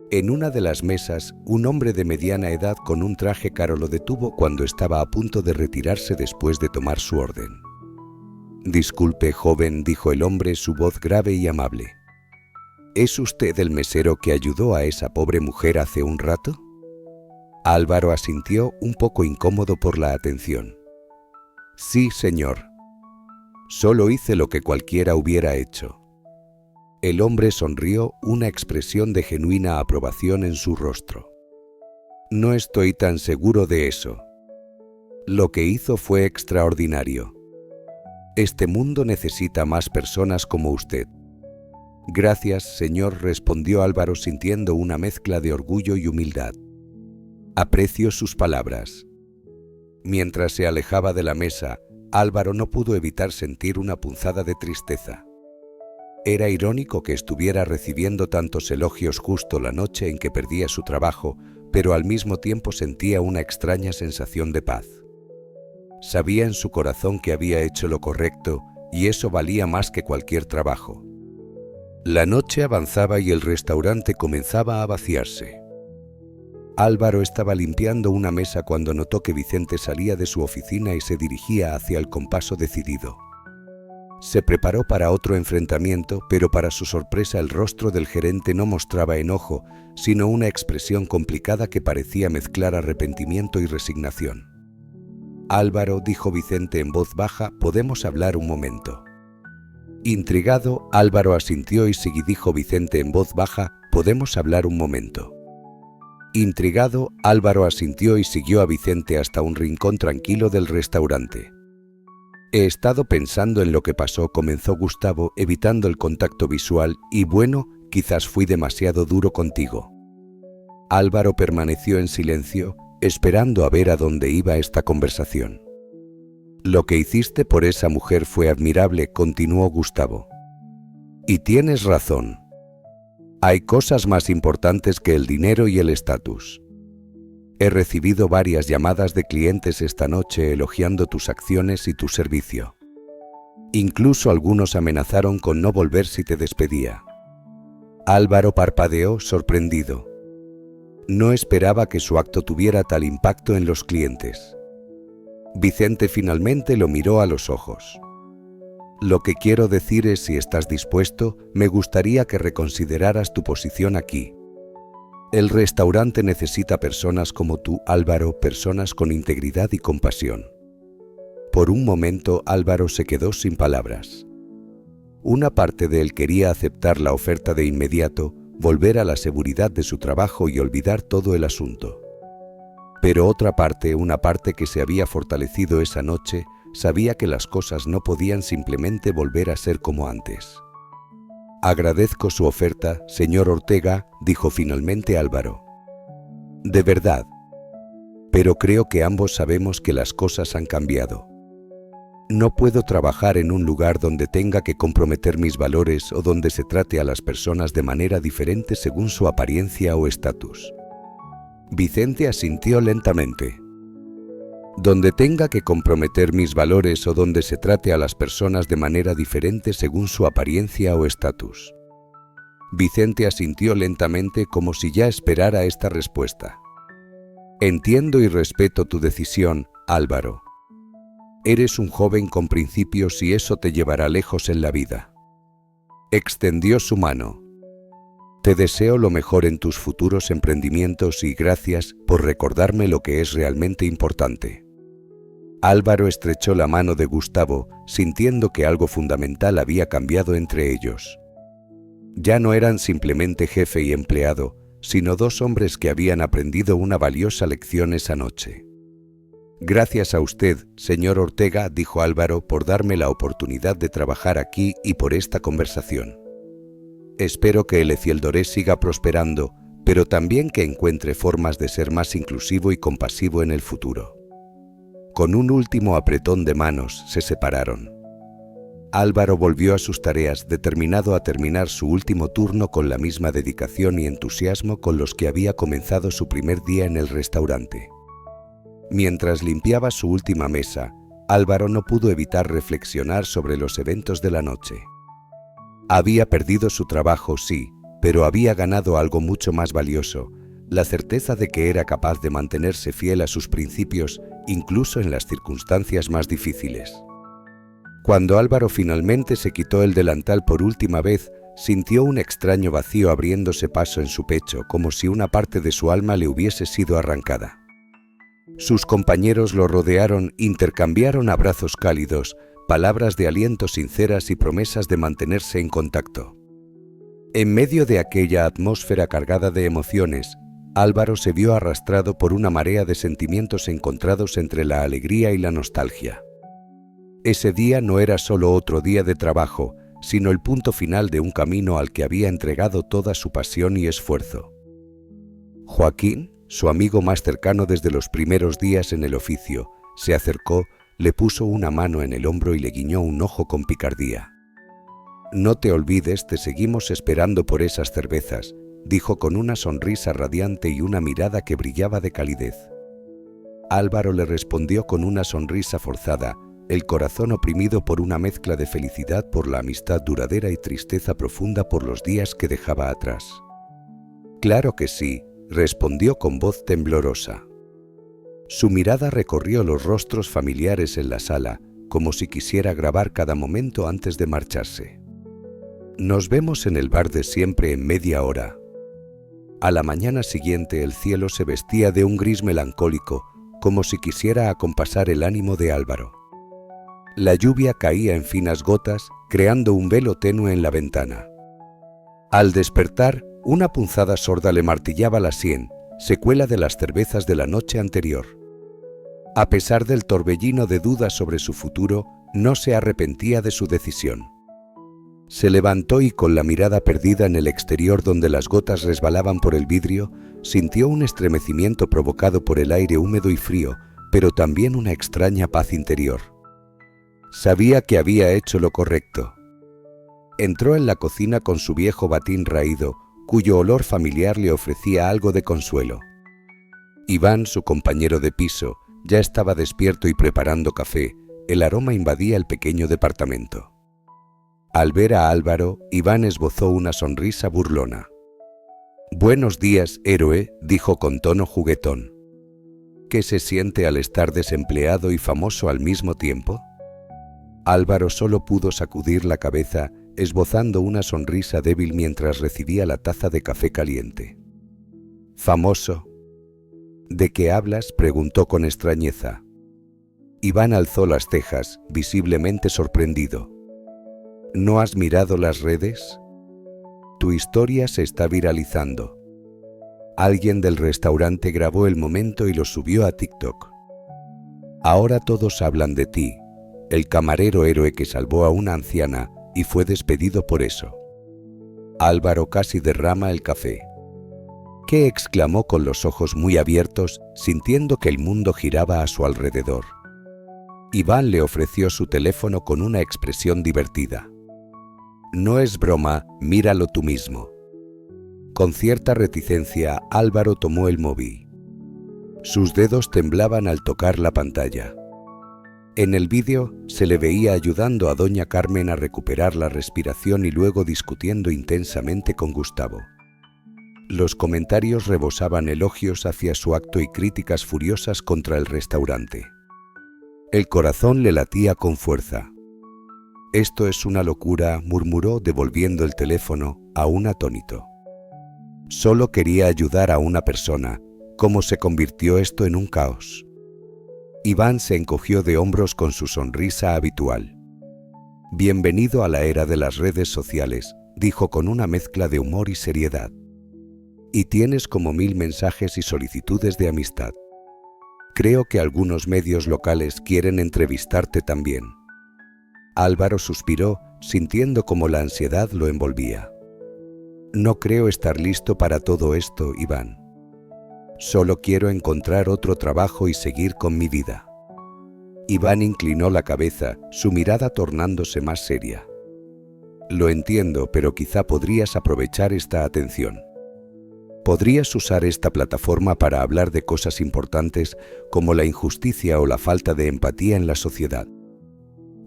En una de las mesas, un hombre de mediana edad con un traje caro lo detuvo cuando estaba a punto de retirarse después de tomar su orden. «Disculpe, joven», dijo el hombre, su voz grave y amable. «¿Es usted el mesero que ayudó a esa pobre mujer hace un rato?». Álvaro asintió, un poco incómodo por la atención. «Sí, señor. Solo hice lo que cualquiera hubiera hecho». El hombre sonrió, una expresión de genuina aprobación en su rostro. «No estoy tan seguro de eso. Lo que hizo fue extraordinario. Este mundo necesita más personas como usted». «Gracias, señor», respondió Álvaro sintiendo una mezcla de orgullo y humildad. «Aprecio sus palabras». Mientras se alejaba de la mesa, Álvaro no pudo evitar sentir una punzada de tristeza. Era irónico que estuviera recibiendo tantos elogios justo la noche en que perdía su trabajo, pero al mismo tiempo sentía una extraña sensación de paz. Sabía en su corazón que había hecho lo correcto y eso valía más que cualquier trabajo. La noche avanzaba y el restaurante comenzaba a vaciarse. Álvaro estaba limpiando una mesa cuando notó que Vicente salía de su oficina y se dirigía hacia el con paso decidido. Se preparó para otro enfrentamiento, pero para su sorpresa el rostro del gerente no mostraba enojo, sino una expresión complicada que parecía mezclar arrepentimiento y resignación. «Álvaro», dijo Vicente en voz baja, «¿podemos hablar un momento?». Intrigado, Álvaro asintió y dijo Vicente en voz baja, «¿Podemos hablar un momento?». Intrigado, Álvaro asintió y siguió a Vicente hasta un rincón tranquilo del restaurante. «He estado pensando en lo que pasó», comenzó Gustavo, evitando el contacto visual, «y bueno, quizás fui demasiado duro contigo». Álvaro permaneció en silencio, esperando a ver a dónde iba esta conversación. «Lo que hiciste por esa mujer fue admirable», continuó Gustavo. «Y tienes razón. Hay cosas más importantes que el dinero y el estatus. He recibido varias llamadas de clientes esta noche elogiando tus acciones y tu servicio. Incluso algunos amenazaron con no volver si te despedía». Álvaro parpadeó, sorprendido. No esperaba que su acto tuviera tal impacto en los clientes. Vicente finalmente lo miró a los ojos. «Lo que quiero decir es, si estás dispuesto, me gustaría que reconsideraras tu posición aquí. El restaurante necesita personas como tú, Álvaro, personas con integridad y compasión». Por un momento Álvaro se quedó sin palabras. Una parte de él quería aceptar la oferta de inmediato, volver a la seguridad de su trabajo y olvidar todo el asunto. Pero otra parte, una parte que se había fortalecido esa noche, sabía que las cosas no podían simplemente volver a ser como antes. «Agradezco su oferta, señor Ortega», dijo finalmente Álvaro. «De verdad. Pero creo que ambos sabemos que las cosas han cambiado. No puedo trabajar en un lugar donde tenga que comprometer mis valores o donde se trate a las personas de manera diferente según su apariencia o estatus». Vicente asintió lentamente. «Donde tenga que comprometer mis valores o donde se trate a las personas de manera diferente según su apariencia o estatus». Vicente asintió lentamente, como si ya esperara esta respuesta. «Entiendo y respeto tu decisión, Álvaro. Eres un joven con principios y eso te llevará lejos en la vida». Extendió su mano. «Te deseo lo mejor en tus futuros emprendimientos y gracias por recordarme lo que es realmente importante». Álvaro estrechó la mano de Gustavo, sintiendo que algo fundamental había cambiado entre ellos. Ya no eran simplemente jefe y empleado, sino dos hombres que habían aprendido una valiosa lección esa noche. «Gracias a usted, señor Ortega», dijo Álvaro, «por darme la oportunidad de trabajar aquí y por esta conversación. Espero que el Efiel siga prosperando, pero también que encuentre formas de ser más inclusivo y compasivo en el futuro». Con un último apretón de manos se separaron. Álvaro volvió a sus tareas, determinado a terminar su último turno con la misma dedicación y entusiasmo con los que había comenzado su primer día en el restaurante. Mientras limpiaba su última mesa, Álvaro no pudo evitar reflexionar sobre los eventos de la noche. Había perdido su trabajo, sí, pero había ganado algo mucho más valioso: la certeza de que era capaz de mantenerse fiel a sus principios, incluso en las circunstancias más difíciles. Cuando Álvaro finalmente se quitó el delantal por última vez, sintió un extraño vacío abriéndose paso en su pecho, como si una parte de su alma le hubiese sido arrancada. Sus compañeros lo rodearon, intercambiaron abrazos cálidos, palabras de aliento sinceras y promesas de mantenerse en contacto. En medio de aquella atmósfera cargada de emociones, Álvaro se vio arrastrado por una marea de sentimientos encontrados entre la alegría y la nostalgia. Ese día no era solo otro día de trabajo, sino el punto final de un camino al que había entregado toda su pasión y esfuerzo. Joaquín, su amigo más cercano desde los primeros días en el oficio, se acercó, le puso una mano en el hombro y le guiñó un ojo con picardía. «No te olvides, te seguimos esperando por esas cervezas», dijo con una sonrisa radiante y una mirada que brillaba de calidez. Álvaro le respondió con una sonrisa forzada, el corazón oprimido por una mezcla de felicidad por la amistad duradera y tristeza profunda por los días que dejaba atrás. «Claro que sí», respondió con voz temblorosa. Su mirada recorrió los rostros familiares en la sala, como si quisiera grabar cada momento antes de marcharse. Nos vemos en el bar de siempre en media hora. A la mañana siguiente el cielo se vestía de un gris melancólico, como si quisiera acompasar el ánimo de Álvaro. La lluvia caía en finas gotas, creando un velo tenue en la ventana. Al despertar, una punzada sorda le martillaba la sien, secuela de las cervezas de la noche anterior. A pesar del torbellino de dudas sobre su futuro, no se arrepentía de su decisión. Se levantó y con la mirada perdida en el exterior donde las gotas resbalaban por el vidrio, sintió un estremecimiento provocado por el aire húmedo y frío, pero también una extraña paz interior. Sabía que había hecho lo correcto. Entró en la cocina con su viejo batín raído, cuyo olor familiar le ofrecía algo de consuelo. Iván, su compañero de piso, ya estaba despierto y preparando café. El aroma invadía el pequeño departamento. Al ver a Álvaro, Iván esbozó una sonrisa burlona. «Buenos días, héroe», dijo con tono juguetón. ¿Qué se siente al estar desempleado y famoso al mismo tiempo? Álvaro solo pudo sacudir la cabeza, esbozando una sonrisa débil mientras recibía la taza de café caliente. «¿Famoso? ¿De qué hablas?», preguntó con extrañeza. Iván alzó las cejas, visiblemente sorprendido. ¿No has mirado las redes? Tu historia se está viralizando. Alguien del restaurante grabó el momento y lo subió a TikTok. Ahora todos hablan de ti, el camarero héroe que salvó a una anciana y fue despedido por eso. Álvaro casi derrama el café. ¿Qué?, exclamó con los ojos muy abiertos, sintiendo que el mundo giraba a su alrededor. Iván le ofreció su teléfono con una expresión divertida. «No es broma, míralo tú mismo». Con cierta reticencia, Álvaro tomó el móvil. Sus dedos temblaban al tocar la pantalla. En el vídeo se le veía ayudando a doña Carmen a recuperar la respiración y luego discutiendo intensamente con Gustavo. Los comentarios rebosaban elogios hacia su acto y críticas furiosas contra el restaurante. El corazón le latía con fuerza. «Esto es una locura», murmuró devolviendo el teléfono, aún atónito. Solo quería ayudar a una persona. ¿Cómo se convirtió esto en un caos? Iván se encogió de hombros con su sonrisa habitual. «Bienvenido a la era de las redes sociales», dijo con una mezcla de humor y seriedad. «Y tienes como 1000 mensajes y solicitudes de amistad. Creo que algunos medios locales quieren entrevistarte también». Álvaro suspiró, sintiendo como la ansiedad lo envolvía. «No creo estar listo para todo esto, Iván. Solo quiero encontrar otro trabajo y seguir con mi vida». Iván inclinó la cabeza, su mirada tornándose más seria. «Lo entiendo, pero quizá podrías aprovechar esta atención. Podrías usar esta plataforma para hablar de cosas importantes como la injusticia o la falta de empatía en la sociedad».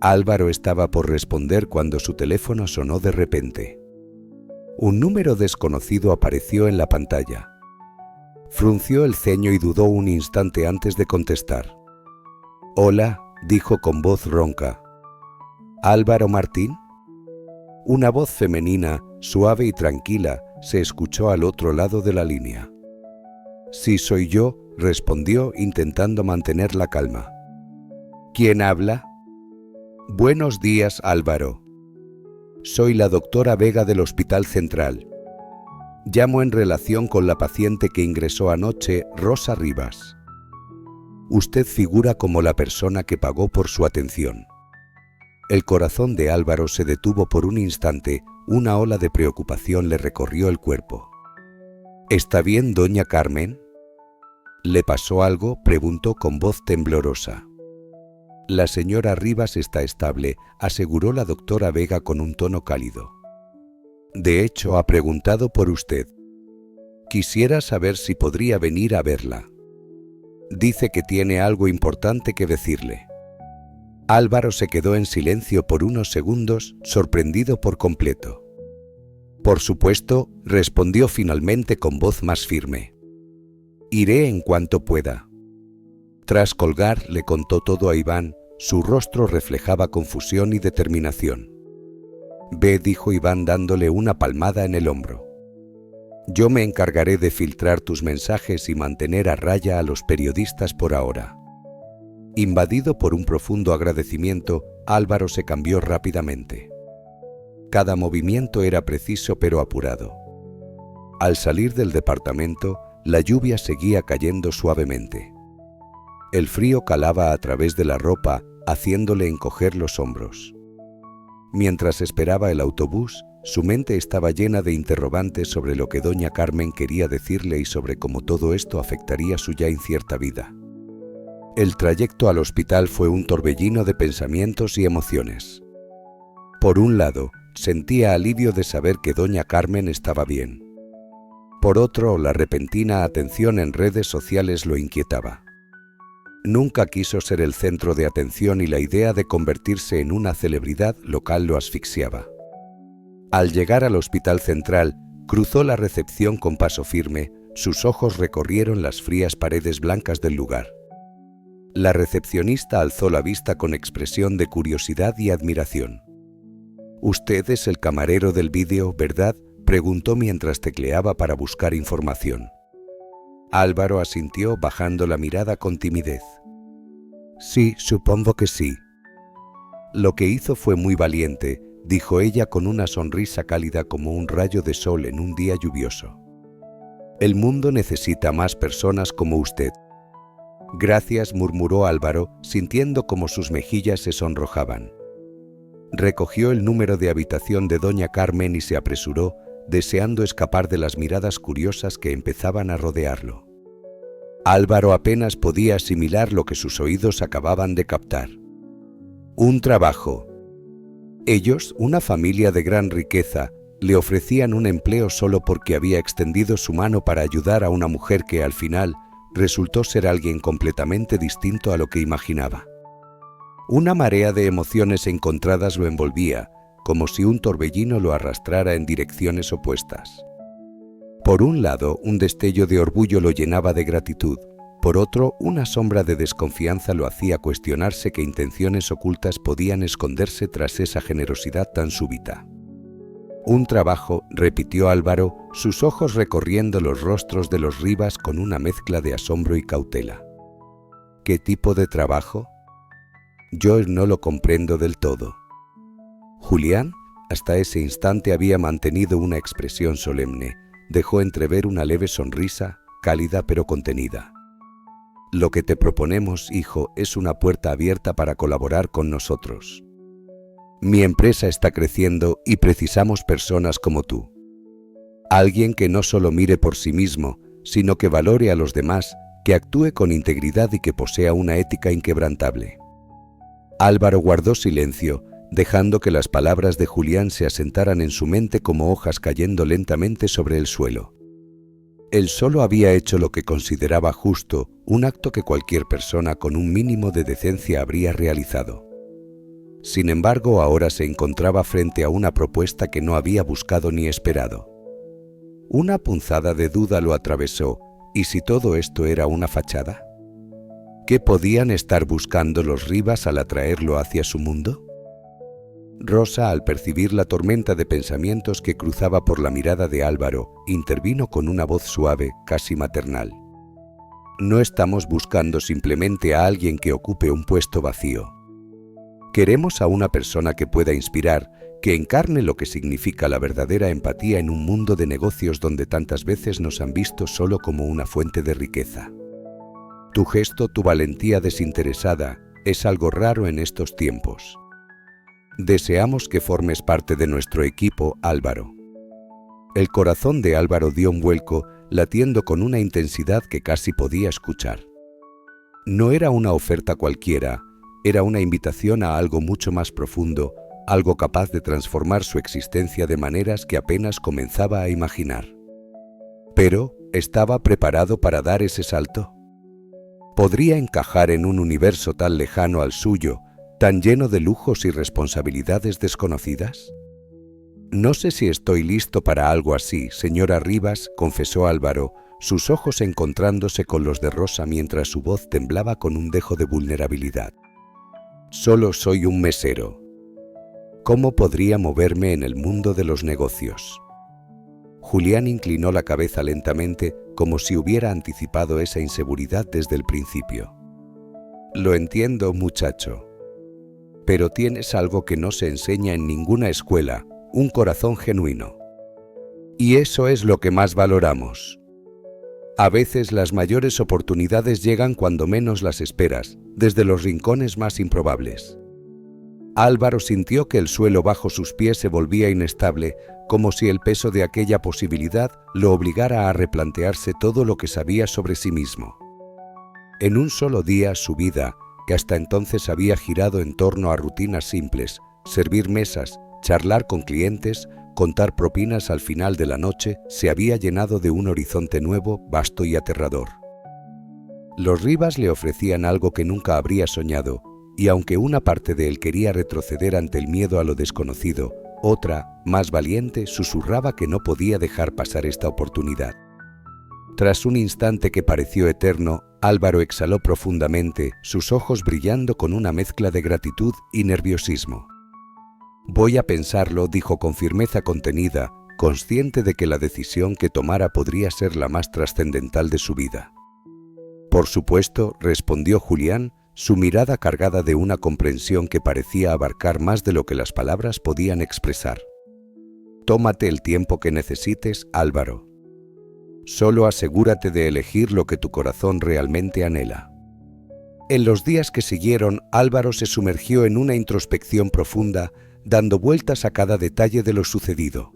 Álvaro estaba por responder cuando su teléfono sonó de repente. Un número desconocido apareció en la pantalla. Frunció el ceño y dudó un instante antes de contestar. «Hola», dijo con voz ronca. «¿Álvaro Martín?» Una voz femenina, suave y tranquila, se escuchó al otro lado de la línea. «Sí, soy yo», respondió intentando mantener la calma. «¿Quién habla?» «Buenos días, Álvaro. Soy la doctora Vega del Hospital Central. Llamo en relación con la paciente que ingresó anoche, Rosa Rivas. Usted figura como la persona que pagó por su atención». El corazón de Álvaro se detuvo por un instante, una ola de preocupación le recorrió el cuerpo. «¿Está bien, doña Carmen?» «¿Le pasó algo?», preguntó con voz temblorosa. «La señora Rivas está estable», aseguró la doctora Vega con un tono cálido. «De hecho, ha preguntado por usted. Quisiera saber si podría venir a verla. Dice que tiene algo importante que decirle». Álvaro se quedó en silencio por unos segundos, sorprendido por completo. «Por supuesto», respondió finalmente con voz más firme. «Iré en cuanto pueda». Tras colgar, le contó todo a Iván, Su rostro reflejaba confusión y determinación. «Ve», dijo Iván dándole una palmada en el hombro. «Yo me encargaré de filtrar tus mensajes y mantener a raya a los periodistas por ahora». Invadido por un profundo agradecimiento, Álvaro se cambió rápidamente. Cada movimiento era preciso pero apurado. Al salir del departamento, la lluvia seguía cayendo suavemente. El frío calaba a través de la ropa, haciéndole encoger los hombros. Mientras esperaba el autobús, su mente estaba llena de interrogantes sobre lo que doña Carmen quería decirle y sobre cómo todo esto afectaría su ya incierta vida. El trayecto al hospital fue un torbellino de pensamientos y emociones. Por un lado, sentía alivio de saber que doña Carmen estaba bien. Por otro, la repentina atención en redes sociales lo inquietaba. Nunca quiso ser el centro de atención y la idea de convertirse en una celebridad local lo asfixiaba. Al llegar al Hospital Central, cruzó la recepción con paso firme, sus ojos recorrieron las frías paredes blancas del lugar. La recepcionista alzó la vista con expresión de curiosidad y admiración. «Usted es el camarero del vídeo, ¿verdad?», preguntó mientras tecleaba para buscar información. Álvaro asintió bajando la mirada con timidez. «Sí, supongo que sí». «Lo que hizo fue muy valiente», dijo ella con una sonrisa cálida como un rayo de sol en un día lluvioso. «El mundo necesita más personas como usted». «Gracias», murmuró Álvaro, sintiendo como sus mejillas se sonrojaban. Recogió el número de habitación de doña Carmen y se apresuró, deseando escapar de las miradas curiosas que empezaban a rodearlo. Álvaro apenas podía asimilar lo que sus oídos acababan de captar. Un trabajo. Ellos, una familia de gran riqueza, le ofrecían un empleo solo porque había extendido su mano para ayudar a una mujer que al final resultó ser alguien completamente distinto a lo que imaginaba. Una marea de emociones encontradas lo envolvía, como si un torbellino lo arrastrara en direcciones opuestas. Por un lado, un destello de orgullo lo llenaba de gratitud. Por otro, una sombra de desconfianza lo hacía cuestionarse qué intenciones ocultas podían esconderse tras esa generosidad tan súbita. «Un trabajo», repitió Álvaro, sus ojos recorriendo los rostros de los Rivas con una mezcla de asombro y cautela. «¿Qué tipo de trabajo?» «Yo no lo comprendo del todo». Julián, hasta ese instante, había mantenido una expresión solemne. Dejó entrever una leve sonrisa, cálida pero contenida. «Lo que te proponemos, hijo, es una puerta abierta para colaborar con nosotros. Mi empresa está creciendo y precisamos personas como tú. Alguien que no solo mire por sí mismo, sino que valore a los demás, que actúe con integridad y que posea una ética inquebrantable». Álvaro guardó silencio, dejando que las palabras de Julián se asentaran en su mente como hojas cayendo lentamente sobre el suelo. Él solo había hecho lo que consideraba justo, un acto que cualquier persona con un mínimo de decencia habría realizado. Sin embargo, ahora se encontraba frente a una propuesta que no había buscado ni esperado. Una punzada de duda lo atravesó. ¿Y si todo esto era una fachada? ¿Qué podían estar buscando los Rivas al atraerlo hacia su mundo? Rosa, al percibir la tormenta de pensamientos que cruzaba por la mirada de Álvaro, intervino con una voz suave, casi maternal. «No estamos buscando simplemente a alguien que ocupe un puesto vacío. Queremos a una persona que pueda inspirar, que encarne lo que significa la verdadera empatía en un mundo de negocios donde tantas veces nos han visto solo como una fuente de riqueza. Tu gesto, tu valentía desinteresada, es algo raro en estos tiempos. Deseamos que formes parte de nuestro equipo, Álvaro». El corazón de Álvaro dio un vuelco, latiendo con una intensidad que casi podía escuchar. No era una oferta cualquiera, era una invitación a algo mucho más profundo, algo capaz de transformar su existencia de maneras que apenas comenzaba a imaginar. Pero, ¿estaba preparado para dar ese salto? ¿Podría encajar en un universo tan lejano al suyo, tan lleno de lujos y responsabilidades desconocidas? «No sé si estoy listo para algo así, señora Rivas», confesó Álvaro, sus ojos encontrándose con los de Rosa mientras su voz temblaba con un dejo de vulnerabilidad. Solo soy un mesero. ¿Cómo podría moverme en el mundo de los negocios? Julián inclinó la cabeza lentamente, como si hubiera anticipado esa inseguridad desde el principio. Lo entiendo, muchacho. Pero tienes algo que no se enseña en ninguna escuela, un corazón genuino. Y eso es lo que más valoramos. A veces las mayores oportunidades llegan cuando menos las esperas, desde los rincones más improbables. Álvaro sintió que el suelo bajo sus pies se volvía inestable, como si el peso de aquella posibilidad lo obligara a replantearse todo lo que sabía sobre sí mismo. En un solo día su vida, que hasta entonces había girado en torno a rutinas simples, servir mesas, charlar con clientes, contar propinas al final de la noche, se había llenado de un horizonte nuevo, vasto y aterrador. Los Rivas le ofrecían algo que nunca habría soñado, y aunque una parte de él quería retroceder ante el miedo a lo desconocido, otra, más valiente, susurraba que no podía dejar pasar esta oportunidad. Tras un instante que pareció eterno, Álvaro exhaló profundamente, sus ojos brillando con una mezcla de gratitud y nerviosismo. «Voy a pensarlo», dijo con firmeza contenida, consciente de que la decisión que tomara podría ser la más trascendental de su vida. «Por supuesto», respondió Julián, su mirada cargada de una comprensión que parecía abarcar más de lo que las palabras podían expresar. «Tómate el tiempo que necesites, Álvaro. Solo asegúrate de elegir lo que tu corazón realmente anhela». En los días que siguieron, Álvaro se sumergió en una introspección profunda, dando vueltas a cada detalle de lo sucedido.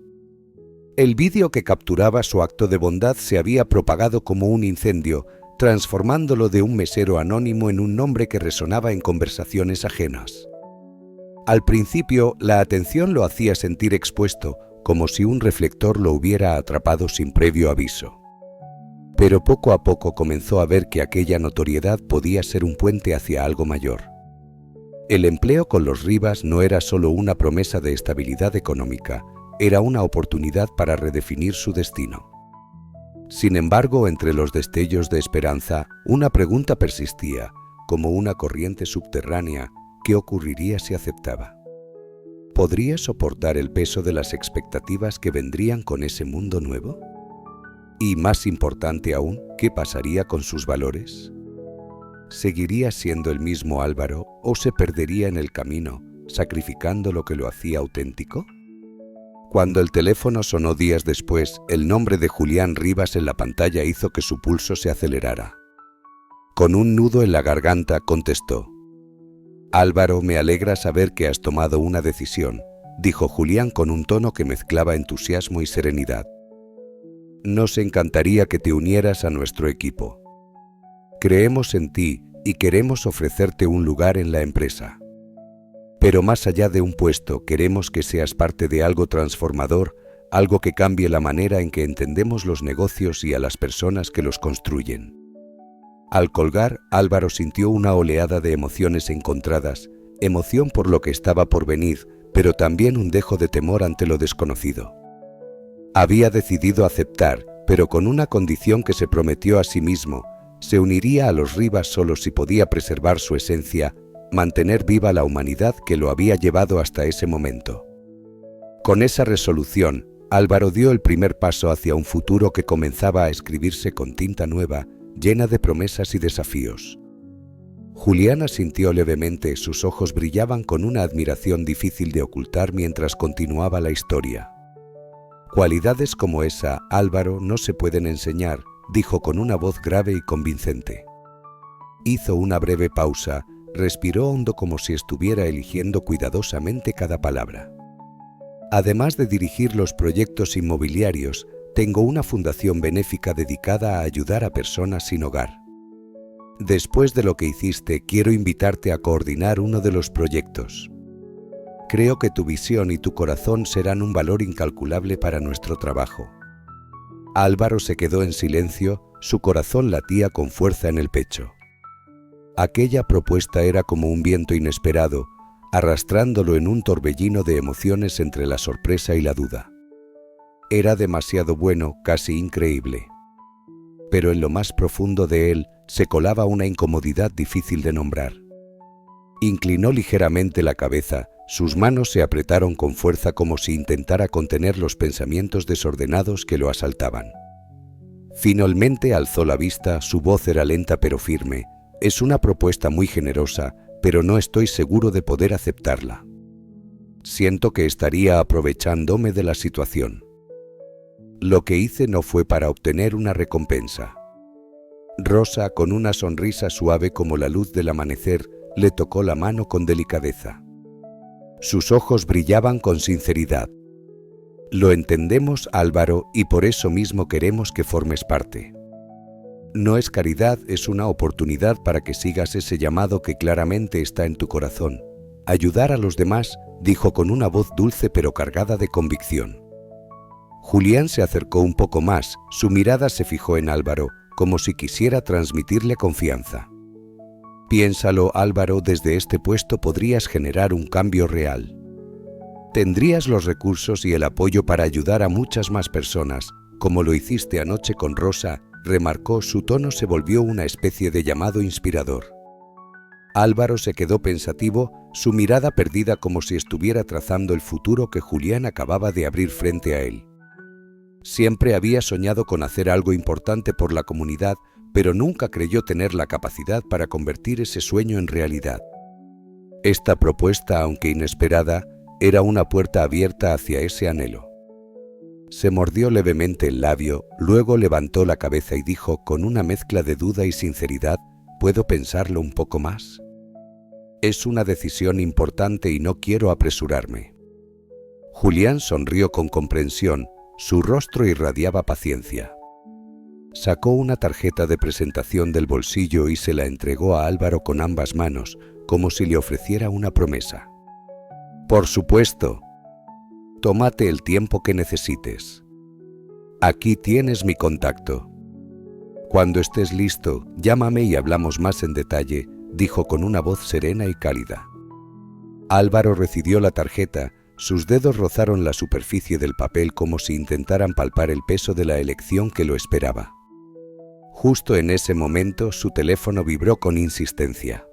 El vídeo que capturaba su acto de bondad se había propagado como un incendio, transformándolo de un mesero anónimo en un nombre que resonaba en conversaciones ajenas. Al principio, la atención lo hacía sentir expuesto, como si un reflector lo hubiera atrapado sin previo aviso. Pero poco a poco comenzó a ver que aquella notoriedad podía ser un puente hacia algo mayor. El empleo con los Rivas no era solo una promesa de estabilidad económica, era una oportunidad para redefinir su destino. Sin embargo, entre los destellos de esperanza, una pregunta persistía, como una corriente subterránea: ¿qué ocurriría si aceptaba? ¿Podría soportar el peso de las expectativas que vendrían con ese mundo nuevo? Y más importante aún, ¿qué pasaría con sus valores? ¿Seguiría siendo el mismo Álvaro o se perdería en el camino, sacrificando lo que lo hacía auténtico? Cuando el teléfono sonó días después, el nombre de Julián Rivas en la pantalla hizo que su pulso se acelerara. Con un nudo en la garganta contestó: «Álvaro, me alegra saber que has tomado una decisión», dijo Julián con un tono que mezclaba entusiasmo y serenidad. «Nos encantaría que te unieras a nuestro equipo. Creemos en ti y queremos ofrecerte un lugar en la empresa. Pero más allá de un puesto, queremos que seas parte de algo transformador, algo que cambie la manera en que entendemos los negocios y a las personas que los construyen». Al colgar, Álvaro sintió una oleada de emociones encontradas, emoción por lo que estaba por venir, pero también un dejo de temor ante lo desconocido. Había decidido aceptar, pero con una condición que se prometió a sí mismo: se uniría a los Rivas solo si podía preservar su esencia, mantener viva la humanidad que lo había llevado hasta ese momento. Con esa resolución, Álvaro dio el primer paso hacia un futuro que comenzaba a escribirse con tinta nueva, llena de promesas y desafíos. Julián asintió levemente, sus ojos brillaban con una admiración difícil de ocultar mientras continuaba la historia. «Cualidades como esa, Álvaro, no se pueden enseñar», dijo con una voz grave y convincente. Hizo una breve pausa, respiró hondo como si estuviera eligiendo cuidadosamente cada palabra. «Además de dirigir los proyectos inmobiliarios, tengo una fundación benéfica dedicada a ayudar a personas sin hogar. Después de lo que hiciste, quiero invitarte a coordinar uno de los proyectos. Creo que tu visión y tu corazón serán un valor incalculable para nuestro trabajo». Álvaro se quedó en silencio, su corazón latía con fuerza en el pecho. Aquella propuesta era como un viento inesperado, arrastrándolo en un torbellino de emociones entre la sorpresa y la duda. Era demasiado bueno, casi increíble. Pero en lo más profundo de él se colaba una incomodidad difícil de nombrar. Inclinó ligeramente la cabeza, sus manos se apretaron con fuerza como si intentara contener los pensamientos desordenados que lo asaltaban. Finalmente alzó la vista, su voz era lenta pero firme. Es una propuesta muy generosa, pero no estoy seguro de poder aceptarla. Siento que estaría aprovechándome de la situación. Lo que hice no fue para obtener una recompensa. Rosa, con una sonrisa suave como la luz del amanecer, le tocó la mano con delicadeza. Sus ojos brillaban con sinceridad. Lo entendemos, Álvaro, y por eso mismo queremos que formes parte. No es caridad, es una oportunidad para que sigas ese llamado que claramente está en tu corazón. Ayudar a los demás, dijo con una voz dulce pero cargada de convicción. Julián se acercó un poco más, su mirada se fijó en Álvaro, como si quisiera transmitirle confianza. Piénsalo, Álvaro, desde este puesto podrías generar un cambio real. Tendrías los recursos y el apoyo para ayudar a muchas más personas, como lo hiciste anoche con Rosa, remarcó. Su tono se volvió una especie de llamado inspirador. Álvaro se quedó pensativo, su mirada perdida como si estuviera trazando el futuro que Julián acababa de abrir frente a él. Siempre había soñado con hacer algo importante por la comunidad, pero nunca creyó tener la capacidad para convertir ese sueño en realidad. Esta propuesta, aunque inesperada, era una puerta abierta hacia ese anhelo. Se mordió levemente el labio, luego levantó la cabeza y dijo con una mezcla de duda y sinceridad: ¿puedo pensarlo un poco más? Es una decisión importante y no quiero apresurarme. Julián sonrió con comprensión, su rostro irradiaba paciencia. Sacó una tarjeta de presentación del bolsillo y se la entregó a Álvaro con ambas manos, como si le ofreciera una promesa. Por supuesto. Tómate el tiempo que necesites. Aquí tienes mi contacto. Cuando estés listo, llámame y hablamos más en detalle, dijo con una voz serena y cálida. Álvaro recibió la tarjeta, sus dedos rozaron la superficie del papel como si intentaran palpar el peso de la elección que lo esperaba. Justo en ese momento su teléfono vibró con insistencia.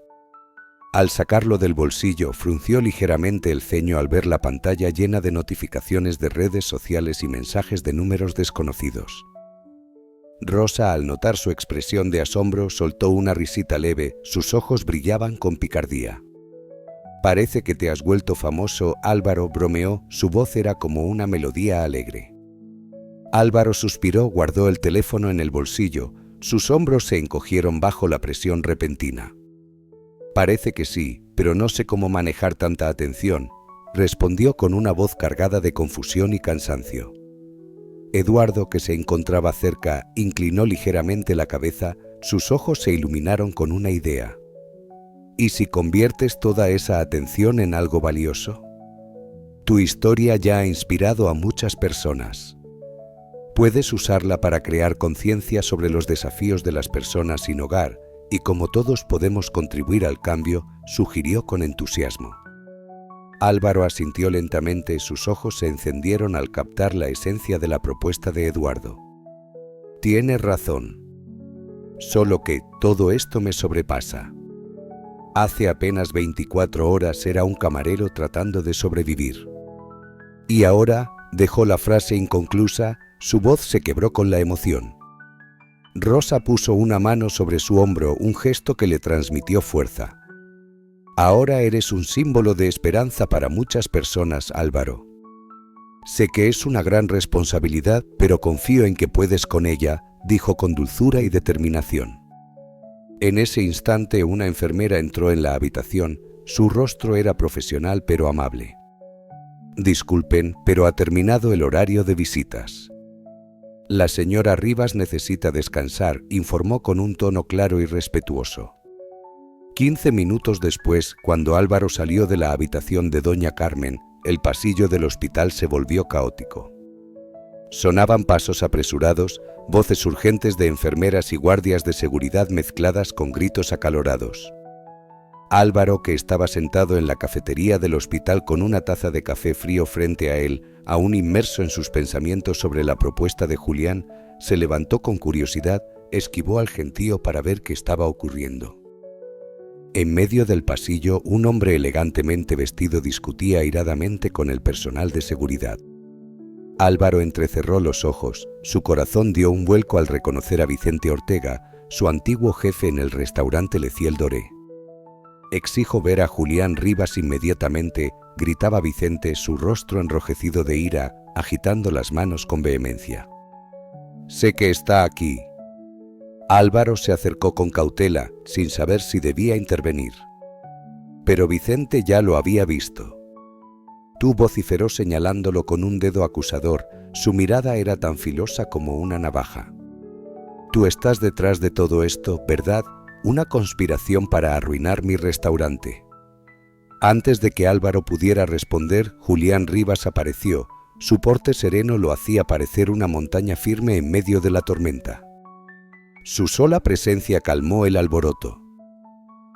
Al sacarlo del bolsillo, frunció ligeramente el ceño al ver la pantalla llena de notificaciones de redes sociales y mensajes de números desconocidos. Rosa, al notar su expresión de asombro, soltó una risita leve, sus ojos brillaban con picardía. Parece que te has vuelto famoso, Álvaro, bromeó, su voz era como una melodía alegre. Álvaro suspiró, guardó el teléfono en el bolsillo, sus hombros se encogieron bajo la presión repentina. Parece que sí, pero no sé cómo manejar tanta atención, respondió con una voz cargada de confusión y cansancio. Eduardo, que se encontraba cerca, inclinó ligeramente la cabeza, sus ojos se iluminaron con una idea. ¿Y si conviertes toda esa atención en algo valioso? Tu historia ya ha inspirado a muchas personas. Puedes usarla para crear conciencia sobre los desafíos de las personas sin hogar, y como todos podemos contribuir al cambio, sugirió con entusiasmo. Álvaro asintió lentamente, sus ojos se encendieron al captar la esencia de la propuesta de Eduardo. Tienes razón. Solo que todo esto me sobrepasa. Hace apenas 24 horas era un camarero tratando de sobrevivir. Y ahora, dejó la frase inconclusa, su voz se quebró con la emoción. Rosa puso una mano sobre su hombro, un gesto que le transmitió fuerza. Ahora eres un símbolo de esperanza para muchas personas, Álvaro. Sé que es una gran responsabilidad, pero confío en que puedes con ella, dijo con dulzura y determinación. En ese instante una enfermera entró en la habitación, su rostro era profesional pero amable. Disculpen, pero ha terminado el horario de visitas. La señora Rivas necesita descansar, informó con un tono claro y respetuoso. 15 minutos después, cuando Álvaro salió de la habitación de doña Carmen, el pasillo del hospital se volvió caótico. Sonaban pasos apresurados, voces urgentes de enfermeras y guardias de seguridad mezcladas con gritos acalorados. Álvaro, que estaba sentado en la cafetería del hospital con una taza de café frío frente a él, aún inmerso en sus pensamientos sobre la propuesta de Julián, se levantó con curiosidad, esquivó al gentío para ver qué estaba ocurriendo. En medio del pasillo, un hombre elegantemente vestido discutía airadamente con el personal de seguridad. Álvaro entrecerró los ojos. Su corazón dio un vuelco al reconocer a Vicente Ortega, su antiguo jefe en el restaurante Le Ciel Doré. «Exijo ver a Julián Rivas inmediatamente», gritaba Vicente, su rostro enrojecido de ira, agitando las manos con vehemencia. «Sé que está aquí». Álvaro se acercó con cautela, sin saber si debía intervenir. Pero Vicente ya lo había visto. Tú, vociferó señalándolo con un dedo acusador. Su mirada era tan filosa como una navaja. Tú estás detrás de todo esto, ¿verdad? Una conspiración para arruinar mi restaurante. Antes de que Álvaro pudiera responder, Julián Rivas apareció. Su porte sereno lo hacía parecer una montaña firme en medio de la tormenta. Su sola presencia calmó el alboroto.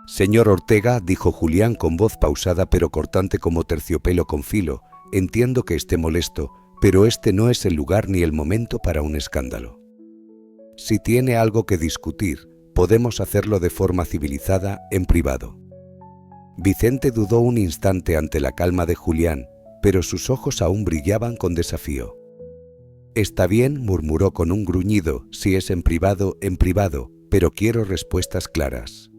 «Señor Ortega», dijo Julián con voz pausada pero cortante como terciopelo con filo, «entiendo que esté molesto, pero este no es el lugar ni el momento para un escándalo. Si tiene algo que discutir, podemos hacerlo de forma civilizada, en privado». Vicente dudó un instante ante la calma de Julián, pero sus ojos aún brillaban con desafío. «Está bien», murmuró con un gruñido, «si es en privado, pero quiero respuestas claras».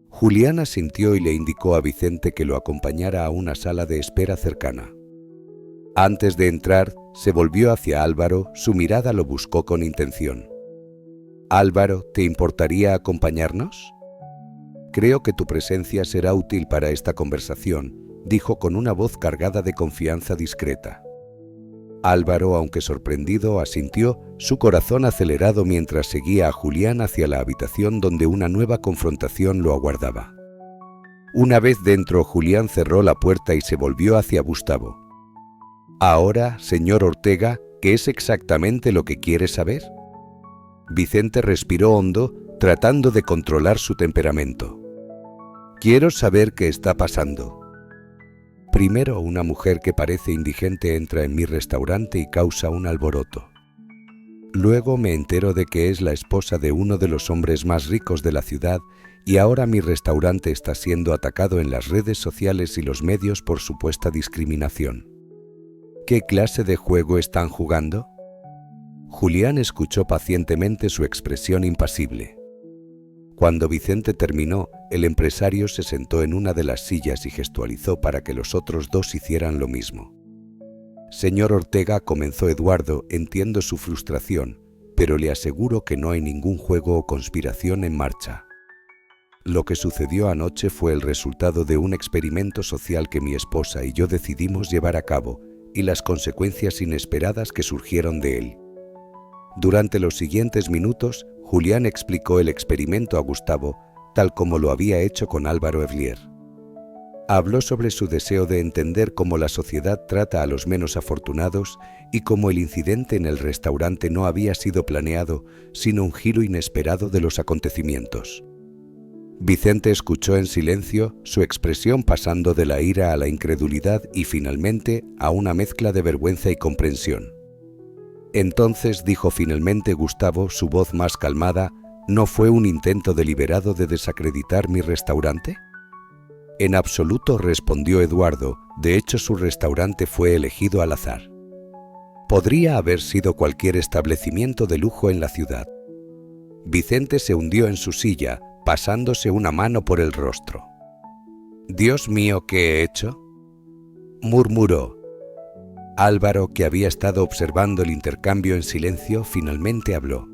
Julián asintió y le indicó a Vicente que lo acompañara a una sala de espera cercana. Antes de entrar, se volvió hacia Álvaro, su mirada lo buscó con intención. «Álvaro, ¿te importaría acompañarnos? Creo que tu presencia será útil para esta conversación», dijo con una voz cargada de confianza discreta. Álvaro, aunque sorprendido, asintió, su corazón acelerado mientras seguía a Julián hacia la habitación donde una nueva confrontación lo aguardaba. Una vez dentro, Julián cerró la puerta y se volvió hacia Gustavo. «Ahora, señor Ortega, ¿qué es exactamente lo que quiere saber?». Vicente respiró hondo, tratando de controlar su temperamento. «Quiero saber qué está pasando. Primero, una mujer que parece indigente entra en mi restaurante y causa un alboroto. Luego me entero de que es la esposa de uno de los hombres más ricos de la ciudad y ahora mi restaurante está siendo atacado en las redes sociales y los medios por supuesta discriminación. ¿Qué clase de juego están jugando?». Julián escuchó pacientemente su expresión impasible. Cuando Vicente terminó, el empresario se sentó en una de las sillas y gestualizó para que los otros dos hicieran lo mismo. «Señor Ortega», comenzó Eduardo, «entiendo su frustración, pero le aseguro que no hay ningún juego o conspiración en marcha. Lo que sucedió anoche fue el resultado de un experimento social que mi esposa y yo decidimos llevar a cabo y las consecuencias inesperadas que surgieron de él». Durante los siguientes minutos, Julián explicó el experimento a Gustavo, tal como lo había hecho con Álvaro Evlier. Habló sobre su deseo de entender cómo la sociedad trata a los menos afortunados y cómo el incidente en el restaurante no había sido planeado, sino un giro inesperado de los acontecimientos. Vicente escuchó en silencio, su expresión pasando de la ira a la incredulidad y finalmente a una mezcla de vergüenza y comprensión. «Entonces», dijo finalmente Gustavo, su voz más calmada, «¿no fue un intento deliberado de desacreditar mi restaurante?». «En absoluto», respondió Eduardo, «de hecho su restaurante fue elegido al azar. Podría haber sido cualquier establecimiento de lujo en la ciudad». Vicente se hundió en su silla, pasándose una mano por el rostro. «Dios mío, ¿qué he hecho?», murmuró. Álvaro, que había estado observando el intercambio en silencio, finalmente habló.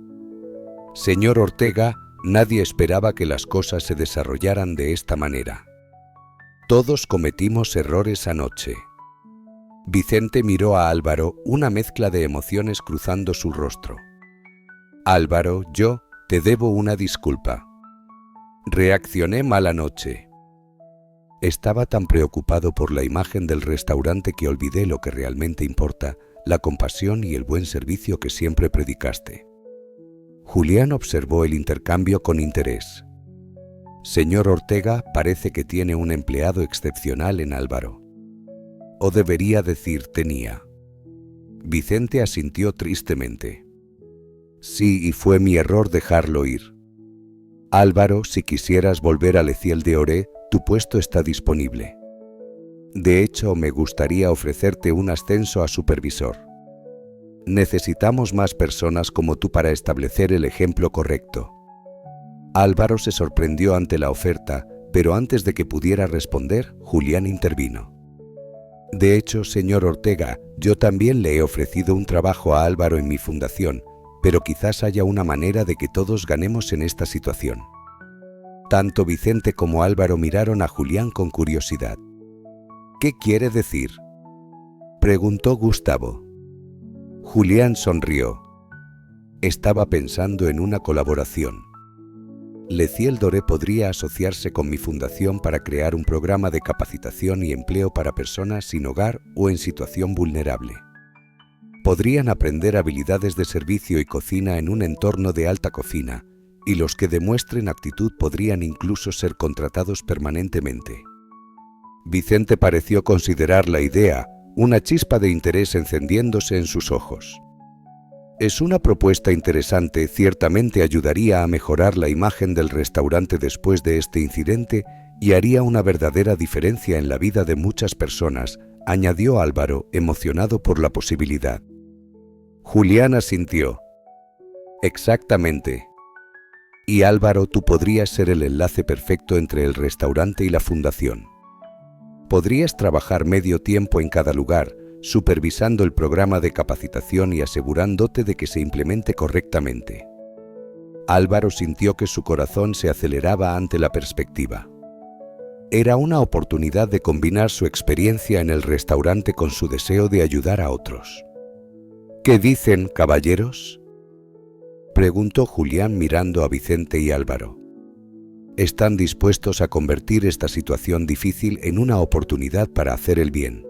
«Señor Ortega, nadie esperaba que las cosas se desarrollaran de esta manera. Todos cometimos errores anoche». Vicente miró a Álvaro, una mezcla de emociones cruzando su rostro. «Álvaro, yo te debo una disculpa. Reaccioné mal anoche. Estaba tan preocupado por la imagen del restaurante que olvidé lo que realmente importa, la compasión y el buen servicio que siempre predicaste». Julián observó el intercambio con interés. «Señor Ortega, parece que tiene un empleado excepcional en Álvaro. O debería decir tenía». Vicente asintió tristemente. «Sí, y fue mi error dejarlo ir». Álvaro, si quisieras volver a Les Ciels d'Oré, tu puesto está disponible. De hecho, me gustaría ofrecerte un ascenso a supervisor. Necesitamos más personas como tú para establecer el ejemplo correcto. Álvaro se sorprendió ante la oferta, pero antes de que pudiera responder, Julián intervino. De hecho, señor Ortega, yo también le he ofrecido un trabajo a Álvaro en mi fundación, pero quizás haya una manera de que todos ganemos en esta situación. Tanto Vicente como Álvaro miraron a Julián con curiosidad. ¿Qué quiere decir?, preguntó Gustavo. Julián sonrió. Estaba pensando en una colaboración. Les Ciels d'Oré podría asociarse con mi fundación para crear un programa de capacitación y empleo para personas sin hogar o en situación vulnerable. Podrían aprender habilidades de servicio y cocina en un entorno de alta cocina, y los que demuestren aptitud podrían incluso ser contratados permanentemente. Vicente pareció considerar la idea, una chispa de interés encendiéndose en sus ojos. Es una propuesta interesante, ciertamente ayudaría a mejorar la imagen del restaurante después de este incidente y haría una verdadera diferencia en la vida de muchas personas, añadió Álvaro, emocionado por la posibilidad. Julián asintió. Exactamente. Y Álvaro, tú podrías ser el enlace perfecto entre el restaurante y la fundación. Podrías trabajar medio tiempo en cada lugar, supervisando el programa de capacitación y asegurándote de que se implemente correctamente. Álvaro sintió que su corazón se aceleraba ante la perspectiva. Era una oportunidad de combinar su experiencia en el restaurante con su deseo de ayudar a otros. ¿Qué dicen, caballeros?, preguntó Julián mirando a Vicente y Álvaro. Están dispuestos a convertir esta situación difícil en una oportunidad para hacer el bien.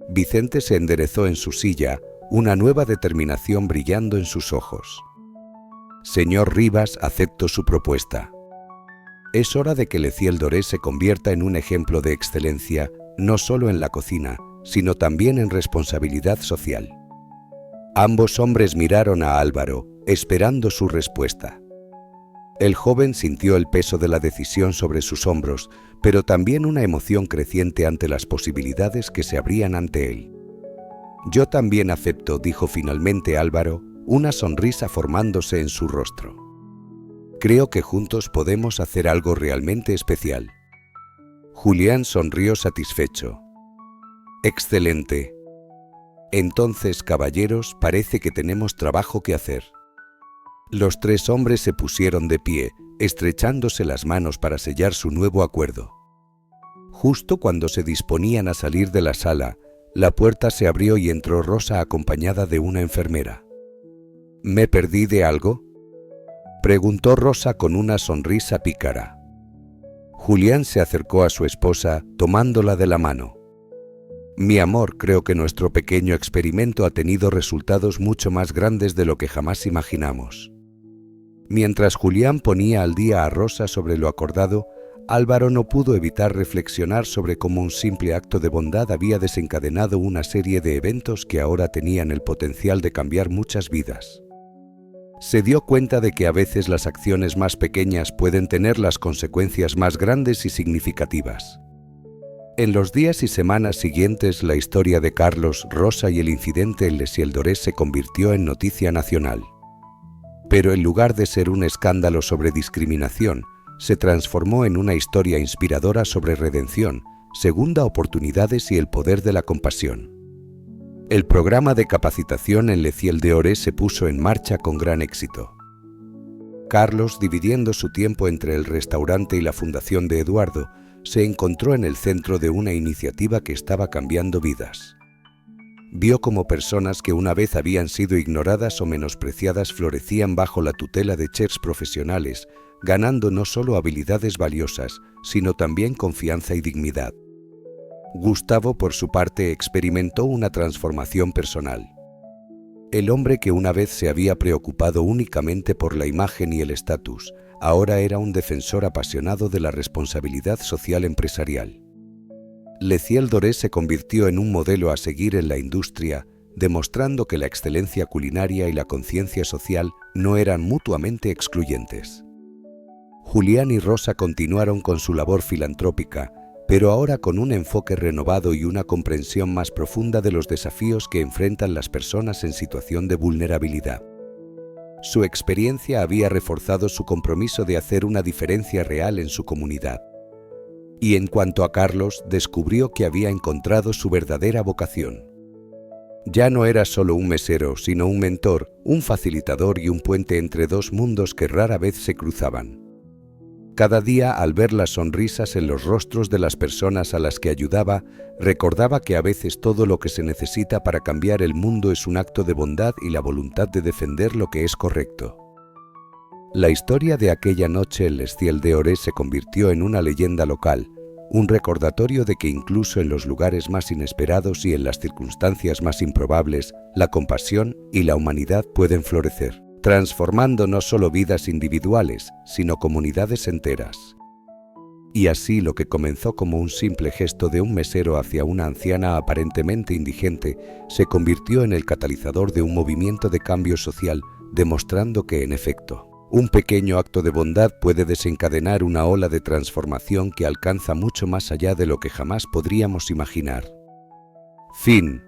Vicente se enderezó en su silla, una nueva determinación brillando en sus ojos. Señor Rivas, acepto su propuesta. Es hora de que Les Ciels d'Oré se convierta en un ejemplo de excelencia, no solo en la cocina, sino también en responsabilidad social. Ambos hombres miraron a Álvaro, esperando su respuesta. El joven sintió el peso de la decisión sobre sus hombros, pero también una emoción creciente ante las posibilidades que se abrían ante él. Yo también acepto, dijo finalmente Álvaro, una sonrisa formándose en su rostro. Creo que juntos podemos hacer algo realmente especial. Julián sonrió satisfecho. Excelente. Entonces, caballeros, parece que tenemos trabajo que hacer. Los tres hombres se pusieron de pie, estrechándose las manos para sellar su nuevo acuerdo. Justo cuando se disponían a salir de la sala, la puerta se abrió y entró Rosa acompañada de una enfermera. ¿Me perdí de algo?, preguntó Rosa con una sonrisa pícara. Julián se acercó a su esposa, tomándola de la mano. Mi amor, creo que nuestro pequeño experimento ha tenido resultados mucho más grandes de lo que jamás imaginamos. Mientras Julián ponía al día a Rosa sobre lo acordado, Álvaro no pudo evitar reflexionar sobre cómo un simple acto de bondad había desencadenado una serie de eventos que ahora tenían el potencial de cambiar muchas vidas. Se dio cuenta de que a veces las acciones más pequeñas pueden tener las consecuencias más grandes y significativas. En los días y semanas siguientes, la historia de Carlos, Rosa y el incidente en Les Ciels d'Oré se convirtió en noticia nacional. Pero en lugar de ser un escándalo sobre discriminación, se transformó en una historia inspiradora sobre redención, segunda oportunidades y el poder de la compasión. El programa de capacitación en Les Ciels d'Oré se puso en marcha con gran éxito. Carlos, dividiendo su tiempo entre el restaurante y la fundación de Eduardo, se encontró en el centro de una iniciativa que estaba cambiando vidas. Vio cómo personas que una vez habían sido ignoradas o menospreciadas florecían bajo la tutela de chefs profesionales, ganando no solo habilidades valiosas, sino también confianza y dignidad. Gustavo, por su parte, experimentó una transformación personal. El hombre que una vez se había preocupado únicamente por la imagen y el estatus, ahora era un defensor apasionado de la responsabilidad social empresarial. Les Ciels d'Oré se convirtió en un modelo a seguir en la industria, demostrando que la excelencia culinaria y la conciencia social no eran mutuamente excluyentes. Julián y Rosa continuaron con su labor filantrópica, pero ahora con un enfoque renovado y una comprensión más profunda de los desafíos que enfrentan las personas en situación de vulnerabilidad. Su experiencia había reforzado su compromiso de hacer una diferencia real en su comunidad. Y en cuanto a Carlos, descubrió que había encontrado su verdadera vocación. Ya no era solo un mesero, sino un mentor, un facilitador y un puente entre dos mundos que rara vez se cruzaban. Cada día, al ver las sonrisas en los rostros de las personas a las que ayudaba, recordaba que a veces todo lo que se necesita para cambiar el mundo es un acto de bondad y la voluntad de defender lo que es correcto. La historia de aquella noche en l'Estiel d'Oré se convirtió en una leyenda local, un recordatorio de que incluso en los lugares más inesperados y en las circunstancias más improbables, la compasión y la humanidad pueden florecer, transformando no solo vidas individuales, sino comunidades enteras. Y así lo que comenzó como un simple gesto de un mesero hacia una anciana aparentemente indigente, se convirtió en el catalizador de un movimiento de cambio social, demostrando que, en efecto, un pequeño acto de bondad puede desencadenar una ola de transformación que alcanza mucho más allá de lo que jamás podríamos imaginar. Fin.